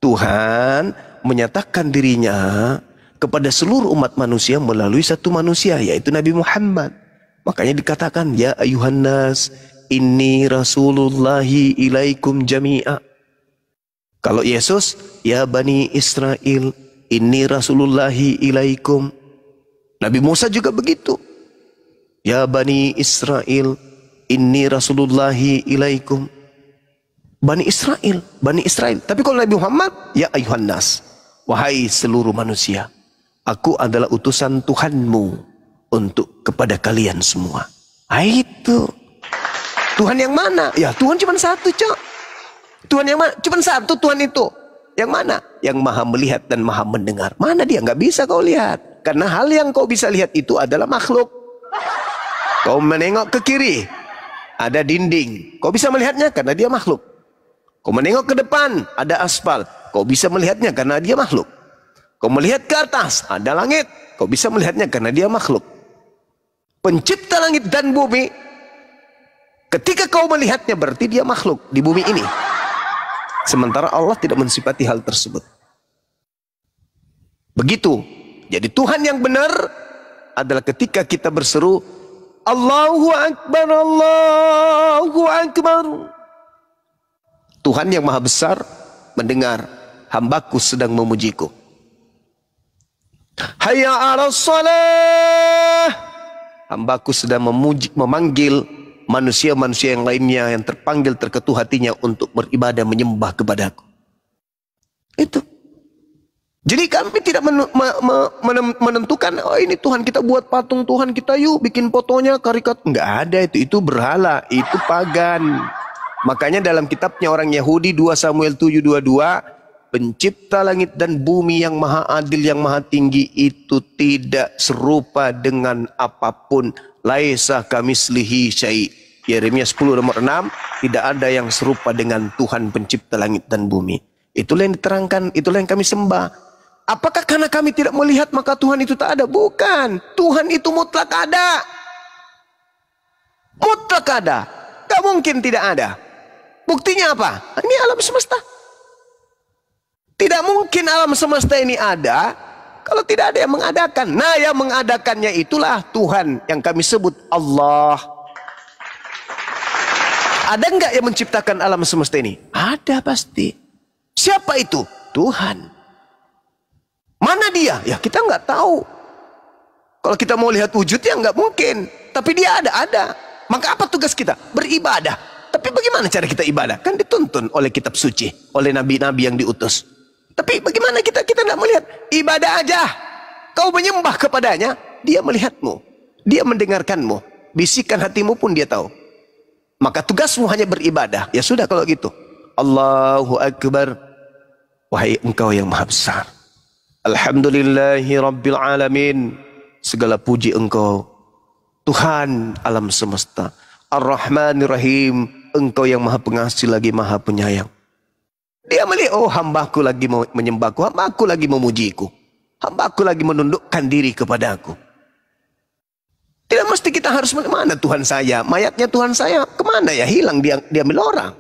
Tuhan menyatakan dirinya kepada seluruh umat manusia melalui satu manusia, yaitu Nabi Muhammad. Makanya dikatakan, ya ayuhan nas, inni rasulullahi ilaikum jami'a. Kalau Yesus, ya bani Israel, inni rasulullahi ilaikum. Nabi Musa juga begitu. Ya bani Israel, inni rasulullahi ilaikum. Bani Israel. Tapi kalau Nabi Muhammad, ya ayuhan nas, wahai seluruh manusia, aku adalah utusan Tuhanmu untuk kepada kalian semua. Itu. Tuhan yang mana? Ya Tuhan cuma satu, Cok. Tuhan yang mana? Cuma satu Tuhan itu. Yang mana? Yang maha melihat dan maha mendengar. Mana dia? Nggak bisa kau lihat. Karena hal yang kau bisa lihat itu adalah makhluk. Kau menengok ke kiri, ada dinding. Kau bisa melihatnya karena dia makhluk. Kau menengok ke depan, ada aspal. Kau bisa melihatnya karena dia makhluk. Kau melihat ke atas, ada langit. Kau bisa melihatnya karena dia makhluk. Pencipta langit dan bumi, ketika kau melihatnya berarti dia makhluk di bumi ini. Sementara Allah tidak mensifati hal tersebut. Begitu. Jadi Tuhan yang benar adalah ketika kita berseru, Allahu Akbar, Allahu Akbar. Tuhan yang maha besar mendengar hambaku sedang memujiku. Hayya 'alas shalah. Hambaku sedang memanggil manusia-manusia yang lainnya yang terpanggil terketuh hatinya untuk beribadah menyembah kepadaku. Itu. Jadi kami tidak menentukan, oh ini Tuhan kita buat patung Tuhan kita yuk bikin fotonya karikatur. Enggak ada itu berhala, itu pagan. Makanya dalam kitabnya orang Yahudi 2 Samuel 7:22, pencipta langit dan bumi yang maha adil, yang maha tinggi itu tidak serupa dengan apapun. Laisa kamislihi syai'. Yeremia 10:6, tidak ada yang serupa dengan Tuhan pencipta langit dan bumi. Itulah yang diterangkan, itulah yang kami sembah. Apakah karena kami tidak melihat maka Tuhan itu tak ada? Bukan. Tuhan itu mutlak ada. Mutlak ada. Gak mungkin tidak ada. Buktinya apa? Ini alam semesta. Tidak mungkin alam semesta ini ada kalau tidak ada yang mengadakan. Nah, yang mengadakannya itulah Tuhan yang kami sebut Allah. Ada enggak yang menciptakan alam semesta ini? Ada pasti. Siapa itu? Tuhan. Mana dia? Ya kita nggak tahu. Kalau kita mau lihat wujudnya nggak mungkin. Tapi dia ada. Maka apa tugas kita? Beribadah. Tapi bagaimana cara kita ibadah? Kan dituntun oleh kitab suci, oleh nabi-nabi yang diutus. Tapi bagaimana kita tidak melihat? Ibadah aja. Kau menyembah kepadanya, dia melihatmu. Dia mendengarkanmu. Bisikan hatimu pun dia tahu. Maka tugasmu hanya beribadah. Ya sudah kalau gitu. Allahu Akbar. Wahai engkau yang maha besar. Alhamdulillahi Rabbil Alamin. Segala puji engkau, Tuhan alam semesta. Ar-Rahmanir Rahim. Engkau yang maha pengasih lagi maha penyayang. Dia melihat, oh hambaku lagi menyembahku, hambaku lagi memujiku, hambaku lagi menundukkan diri kepadaku. Tidak mesti kita harus mana Tuhan saya, mayatnya Tuhan saya kemana ya, hilang dia ambil orang.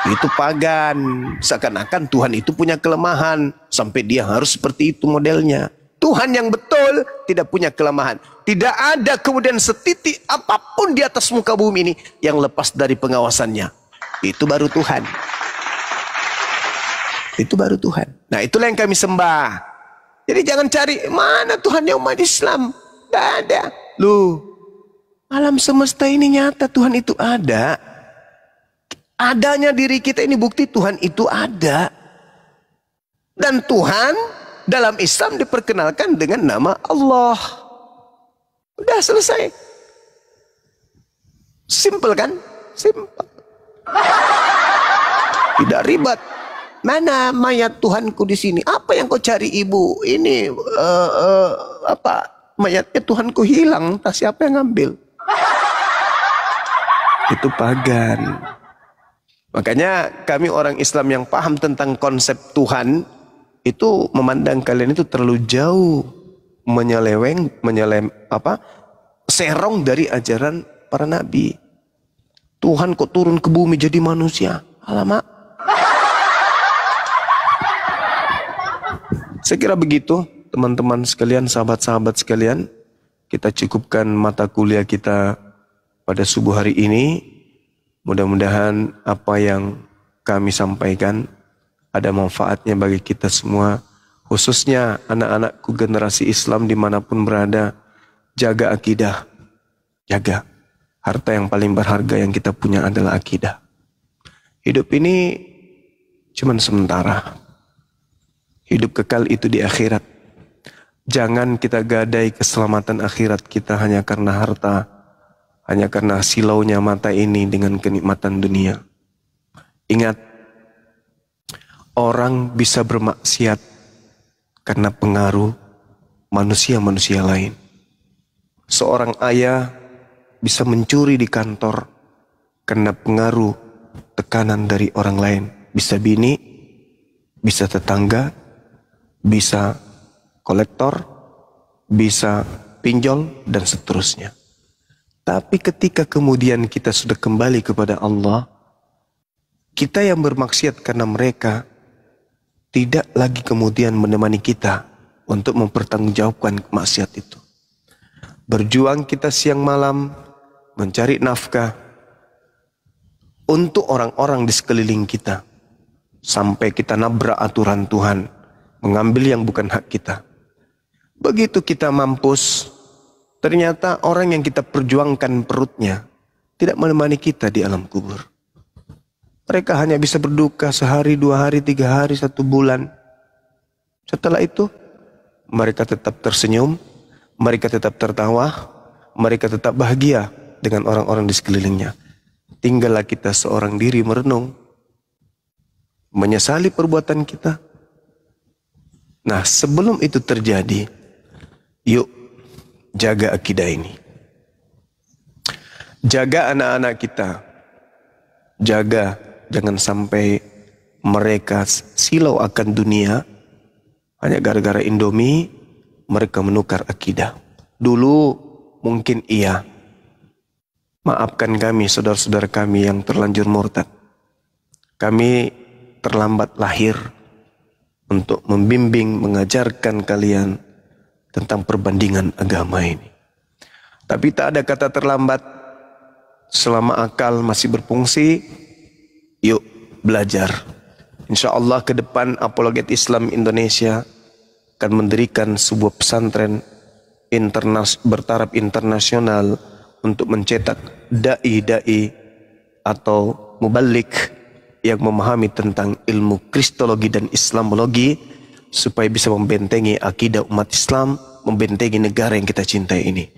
Itu pagan, seakan-akan Tuhan itu punya kelemahan sampai dia harus seperti itu modelnya. Tuhan yang betul tidak punya kelemahan. Tidak ada kemudian setitik apapun di atas muka bumi ini yang lepas dari pengawasannya. Itu baru Tuhan. Itu baru Tuhan. Nah itulah yang kami sembah. Jadi jangan cari mana Tuhan yang umat Islam. Tidak ada. Loh, alam semesta ini nyata Tuhan itu ada. Adanya diri kita ini bukti Tuhan itu ada. Dan Tuhan dalam Islam diperkenalkan dengan nama Allah. Udah selesai. Simple kan? Simple. Tidak ribet. Mana mayat Tuhanku di sini? Apa yang kau cari ibu? Ini apa? Mayatnya Tuhanku hilang. Entah siapa yang ngambil. Itu pagan. Makanya kami orang Islam yang paham tentang konsep Tuhan itu memandang kalian itu terlalu jauh, serong dari ajaran para nabi. Tuhan kok turun ke bumi jadi manusia? Alamak. Saya kira begitu, teman-teman sekalian, sahabat-sahabat sekalian. Kita cukupkan mata kuliah kita pada subuh hari ini. Mudah-mudahan apa yang kami sampaikan ada manfaatnya bagi kita semua. Khususnya anak-anakku generasi Islam dimanapun berada. Jaga akidah. Jaga. Harta yang paling berharga yang kita punya adalah akidah. Hidup ini cuman sementara. Hidup kekal itu di akhirat. Jangan kita gadai keselamatan akhirat kita hanya karena harta, hanya karena silaunya mata ini dengan kenikmatan dunia. Ingat, orang bisa bermaksiat karena pengaruh manusia-manusia lain. Seorang ayah bisa mencuri di kantor karena pengaruh tekanan dari orang lain. Bisa bini, bisa tetangga, bisa kolektor, bisa pinjol, dan seterusnya. Tapi ketika kemudian kita sudah kembali kepada Allah, kita yang bermaksiat karena mereka tidak lagi kemudian menemani kita untuk mempertanggungjawabkan maksiat itu. Berjuang kita siang malam, mencari nafkah untuk orang-orang di sekeliling kita. Sampai kita nabrak aturan Tuhan, mengambil yang bukan hak kita. Begitu kita mampus, ternyata orang yang kita perjuangkan perutnya tidak menemani kita di alam kubur. Mereka hanya bisa berduka sehari, 2 hari, 3 hari, 1 bulan. Setelah itu, mereka tetap tersenyum, mereka tetap tertawa, mereka tetap bahagia dengan orang-orang di sekelilingnya. Tinggallah kita seorang diri merenung, menyesali perbuatan kita. Nah, sebelum itu terjadi, yuk jaga akidah ini. Jaga anak-anak kita. Jaga jangan sampai mereka silau akan dunia hanya gara-gara Indomie, mereka menukar akidah. Dulu mungkin iya. Maafkan kami, saudara-saudara kami yang terlanjur murtad. Kami terlambat lahir untuk membimbing, mengajarkan kalian tentang perbandingan agama ini. Tapi tak ada kata terlambat. Selama akal masih berfungsi, yuk belajar. Insya Allah ke depan Apologet Islam Indonesia akan mendirikan sebuah pesantren bertaraf internasional untuk mencetak dai-dai atau mubalik yang memahami tentang ilmu kristologi dan islamologi supaya bisa membentengi akidah umat Islam, membentengi negara yang kita cintai ini.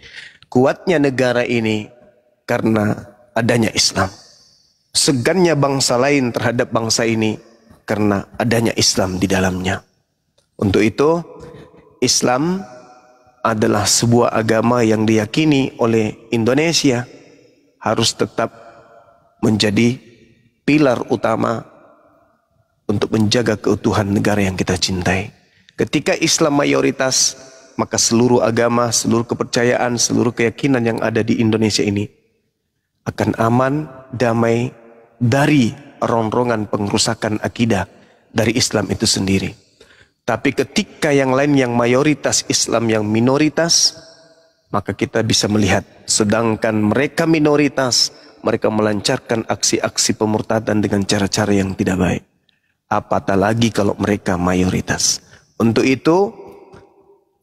Kuatnya negara ini karena adanya Islam. Segannya bangsa lain terhadap bangsa ini karena adanya Islam di dalamnya. Untuk itu, Islam adalah sebuah agama yang diyakini oleh Indonesia harus tetap menjadi pilar utama untuk menjaga keutuhan negara yang kita cintai. Ketika Islam mayoritas, maka seluruh agama, seluruh kepercayaan, seluruh keyakinan yang ada di Indonesia ini akan aman, damai dari rongrongan pengerusakan akidah dari Islam itu sendiri. Tapi ketika yang lain yang mayoritas, Islam yang minoritas, maka kita bisa melihat sedangkan mereka minoritas, mereka melancarkan aksi-aksi pemurtadan dengan cara-cara yang tidak baik. Apatah lagi kalau mereka mayoritas. Untuk itu,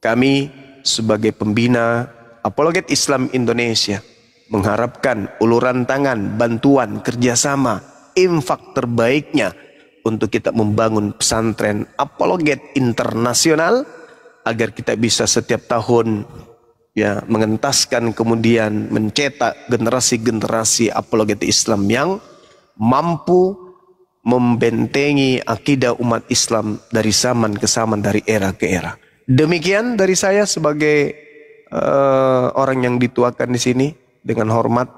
kami sebagai pembina Apologet Islam Indonesia mengharapkan uluran tangan, bantuan, kerjasama, infak terbaiknya untuk kita membangun pesantren apologet internasional agar kita bisa setiap tahun ya mengentaskan kemudian mencetak generasi-generasi apologet Islam yang mampu membentengi akidah umat Islam dari zaman ke zaman, dari era ke era. Demikian dari saya sebagai orang yang dituakan di sini, dengan hormat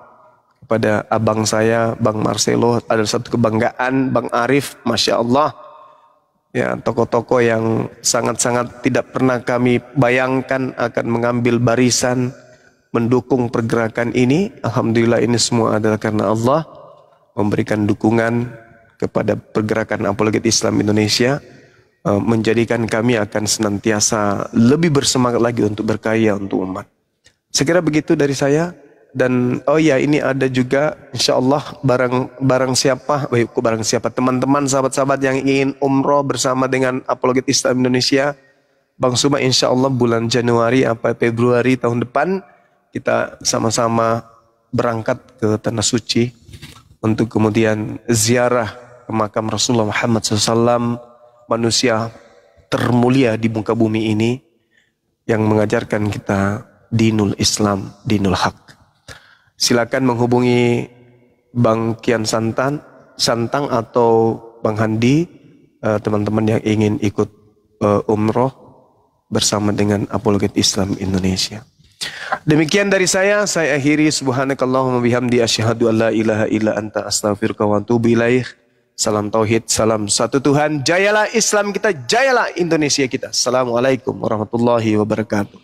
kepada abang saya, Bang Marcelo. Ada satu kebanggaan, Bang Arif, Masya Allah. Ya, tokoh-tokoh yang sangat-sangat tidak pernah kami bayangkan akan mengambil barisan mendukung pergerakan ini. Alhamdulillah ini semua adalah karena Allah memberikan dukungan kepada pergerakan apologet Islam Indonesia, menjadikan kami akan senantiasa lebih bersemangat lagi untuk berkarya untuk umat. Sekira begitu dari saya. Dan oh ya, ini ada juga insya Allah barang siapa teman-teman sahabat-sahabat yang ingin umroh bersama dengan apologet Islam Indonesia, Bang Suma, insya Allah bulan Januari atau Februari tahun depan kita sama-sama berangkat ke Tanah Suci untuk kemudian ziarah ke makam Rasulullah Muhammad SAW, manusia termulia di muka bumi ini yang mengajarkan kita dinul Islam, dinul haq. Silakan menghubungi Bang Kian Santang atau Bang Handi, teman-teman yang ingin ikut umroh bersama dengan apologet Islam Indonesia. Demikian dari saya akhiri. Subhanakallahumma bihamdi asyhadu an la ilaha illa anta astaghfiruka wa atubu ilaih. Salam tauhid, salam satu Tuhan. Jayalah Islam kita, jayalah Indonesia kita. Assalamualaikum warahmatullahi wabarakatuh.